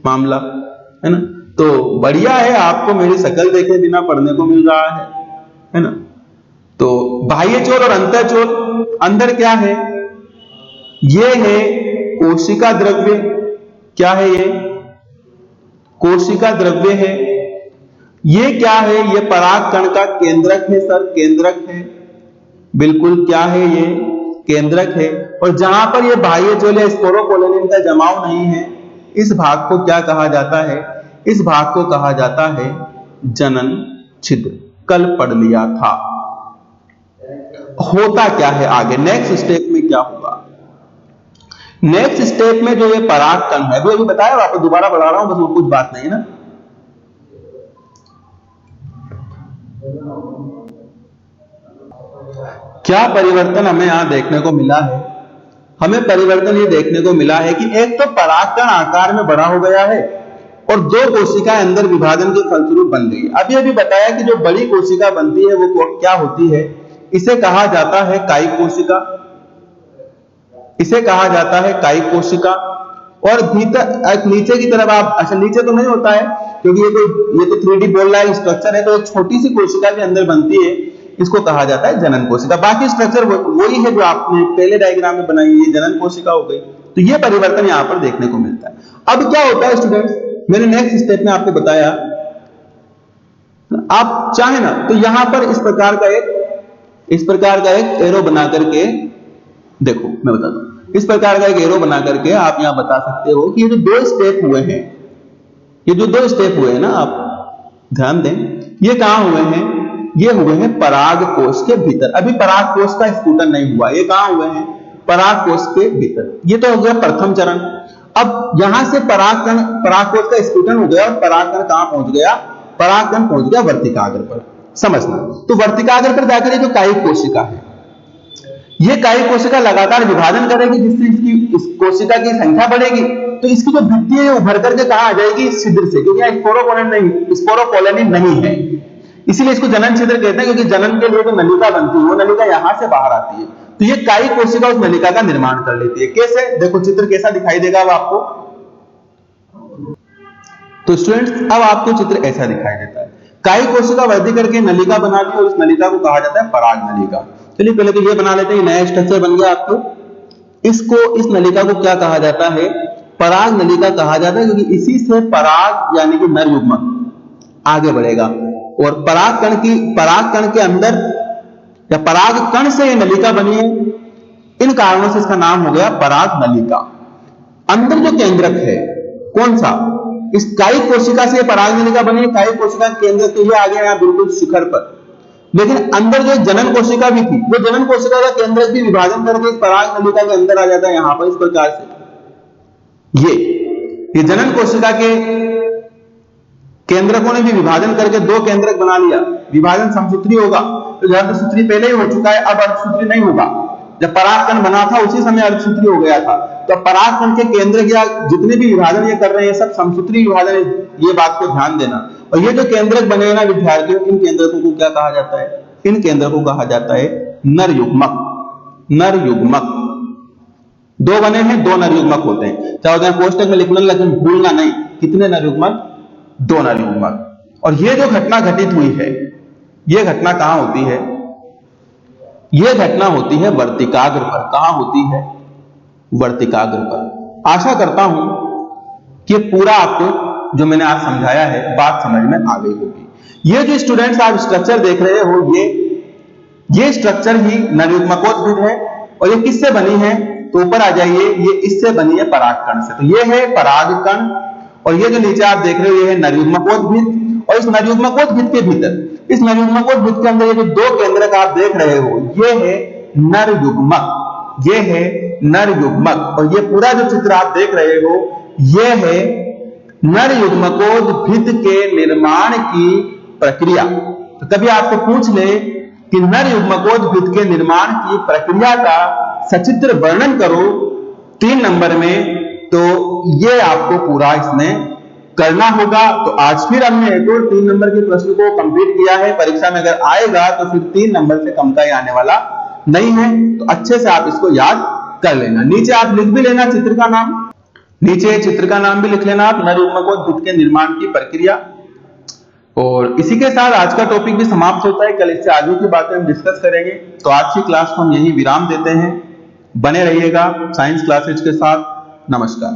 मामला, है ना। तो बढ़िया है, आपको मेरी शक्ल देखे बिना पढ़ने को मिल रहा है ना। तो बाह्य चोल और अंतःचोल, अंदर क्या है? ये है कोशिका द्रव्य। क्या है ये? कोशिका द्रव्य है। ये क्या है? ये पराग कण का केंद्रक है सर, केंद्रक है, बिल्कुल क्या है? ये केंद्रक है। और जहां पर ये बाह्य चोले स्पोरोपोलेनिन का जमाव नहीं है, इस भाग को क्या कहा जाता है? इस भाग को कहा जाता है जनन छिद्र। कल पढ़ लिया था। होता क्या है आगे, नेक्स्ट स्टेप में क्या होगा? नेक्स्ट स्टेप में जो ये पराग कण है, अभी बताया, वापस दोबारा बता रहा हूं, बस वो कुछ बात नहीं ना। क्या परिवर्तन हमें यहां देखने को मिला है? हमें परिवर्तन ये देखने को मिला है कि एक तो परागकण आकार में बड़ा हो गया है और दो कोशिकाएं अंदर विभाजन के फलस्वरूप बन गई। अभी बताया कि जो बड़ी कोशिका बनती है वो क्या होती है? इसे कहा जाता है कायिक कोशिका, इसे कहा जाता है कायिक कोशिका। और भीतर नीचे की तरफ आप, अच्छा नीचे तो नहीं होता है क्योंकि ये तो 3D बोल रहा है, स्ट्रक्चर है, तो एक छोटी सी कोशिका के अंदर बनती है, इसको कहा जाता है जनन कोशिका। बाकी स्ट्रक्चर वही है जो आपने पहले डायग्राम में बनाई, ये जनन कोशिका हो गई। तो ये परिवर्तन यहां पर देखने को मिलता है। अब क्या होता है स्टूडेंट्स, मैंने नेक्स्ट स्टेप में आपको बताया, आप चाहे ना तो यहां पर इस प्रकार का एक एरो बना करके देखो, मैं बताता हूं, इस प्रकार का एक एरो बना करके आप यहां बता सकते हो कि ये जो दो स्टेप हुए हैं, ये जो दो स्टेप हुए हैं ना, आप ध्यान दें, ये कहां हुए हैं? ये हुए हैं पराग कोश के भीतर। अभी पराग कोश का स्फुटन नहीं हुआ, ये कहां हुए हैं? पराग कोश के भीतर। ये तो हो गया प्रथम चरण। अब यहां से पराग कोश का स्फुटन हो गया और परागकण कहां पहुंच गया? परागकण पहुंच गया वर्तिकाग्र पर। समझना, तो वर्तिकाग्र पर जाकर ये जो कायिक कोशिका है, ये कायिक कोशिका लगातार विभाजन करेगी, जिससे इस कोशिका की संख्या बढ़ेगी। तो इसकी जो भित्ति है उभर करके कहां आ जाएगी? इस छिद्र से, क्योंकि यहाँ स्पोरोपोलेनिन नहीं है, इसीलिए इसको जनन छिद्र कहते हैं, क्योंकि जनन के लिए जो नलिका बनती है वो नलिका यहां से बाहर आती है। तो ये कायिक कोशिका उस नलिका का निर्माण कर लेती है। कैसे? देखो चित्र कैसा दिखाई देगा अब आपको। तो स्टूडेंट्स, अब आपको चित्र ऐसा दिखाई देता है, कायिक कोशिका वृद्धि करके नलिका बना ली और इस नलिका को कहा जाता है पराग नलिका। चलिए पहले तो ये बना लेते हैं, नया स्ट्रक्चर बन गया आपको। इस नलिका को क्या कहा जाता है? पराग नलिका कहा जाता है, क्योंकि इसी से पराग यानी कि नर युग्मक आगे बढ़ेगा। और पराग कण के अंदर या पराग कण से ये नलिका बनी है, इन कारणों से इसका नाम हो गया पराग नलिका। अंदर जो केंद्रक है कौन सा? इस कायिक कोशिका से पराग नलिका बनी है, कायिक कोशिका केंद्र तो ये आ गया यहाँ बिल्कुल शिखर पर। लेकिन अंदर जो जनन कोशिका भी थी, वो जनन कोशिका का केंद्रक भी विभाजन करके इस पराग नलिका के अंदर आ जाता है यहां पर, इस प्रकार से। ये जनन कोशिका के केंद्रकों ने भी विभाजन करके दो केंद्रक बना लिया। विभाजन समसूत्री होगा, तो अर्धसूत्री पहले ही हो चुका है, अब अर्धसूत्री नहीं होगा। जब परागकण बना था उसी समय अर्धसूत्री हो गया था। तो परागकण के केंद्रक या जितने भी विभाजन ये कर रहे हैं सब समसूत्री विभाजन है, ये बात को ध्यान देना। और ये जो केंद्रक बने ना विद्यार्थियों, इन केंद्रकों को क्या कहा जाता है? इन केंद्रकों को कहा जाता है नर युग्मक। नर युग्मक दो बने हैं, दो नर युग्मक होते हैं, चाहे कोष्टक में लिखना, लेकिन भूलना नहीं, कितने नर युग्मक? दो नर युग्मक। और ये जो घटना घटित हुई है, ये घटना कहां होती है? ये घटना होती है वर्तिकाग्र पर। कहां होती है? वर्तिकाग्र पर। आशा करता हूं कि पूरा आपको जो मैंने आज समझाया है बात समझ में आ गई होगी। ये जो स्टूडेंट्स आप स्ट्रक्चर देख रहे हो, ये स्ट्रक्चर ही नर युग्मकोद्भिद है। और ये किससे बनी है? तो ऊपर आ जाइए, ये इससे बनी है परागकण से। तो ये है परागकण, और ये जो नीचे आप देख रहे हो ये है नर युग्मकोद्भिद। और इस नर युग्मकोद्भिद के भीतर, इस नर युग्मकोद्भिद के अंदर ये जो दो केंद्रक आप देख रहे हो, ये है नर युग्मक, ये है नर युग्मक। और ये पूरा जो चित्र आप देख रहे हो, ये है नर युग्मकोद्भिद के निर्माण की प्रक्रिया। तो कभी आपको पूछ ले कि नर युग्मकोद्भिद के निर्माण की प्रक्रिया का सचित्र वर्णन करो 3 नंबर में, तो ये आपको पूरा इसमें करना होगा। तो आज फिर हमने एक और 3 नंबर के प्रश्न को कंप्लीट किया है। परीक्षा में अगर आएगा तो फिर 3 नंबर से कम का ही आने वाला नहीं है, तो अच्छे से आप इसको याद कर लेना। नीचे आप लिख भी लेना चित्र का नाम, नीचे चित्र का नाम भी लिख लेना आप, नर युग्मकोद्भिद के निर्माण की प्रक्रिया। और इसी के साथ आज का टॉपिक भी समाप्त होता है। कल इससे आगे की बातें हम डिस्कस करेंगे। तो आज की क्लास को हम यही विराम देते हैं। बने रहिएगा साइंस क्लासेज के साथ। नमस्कार।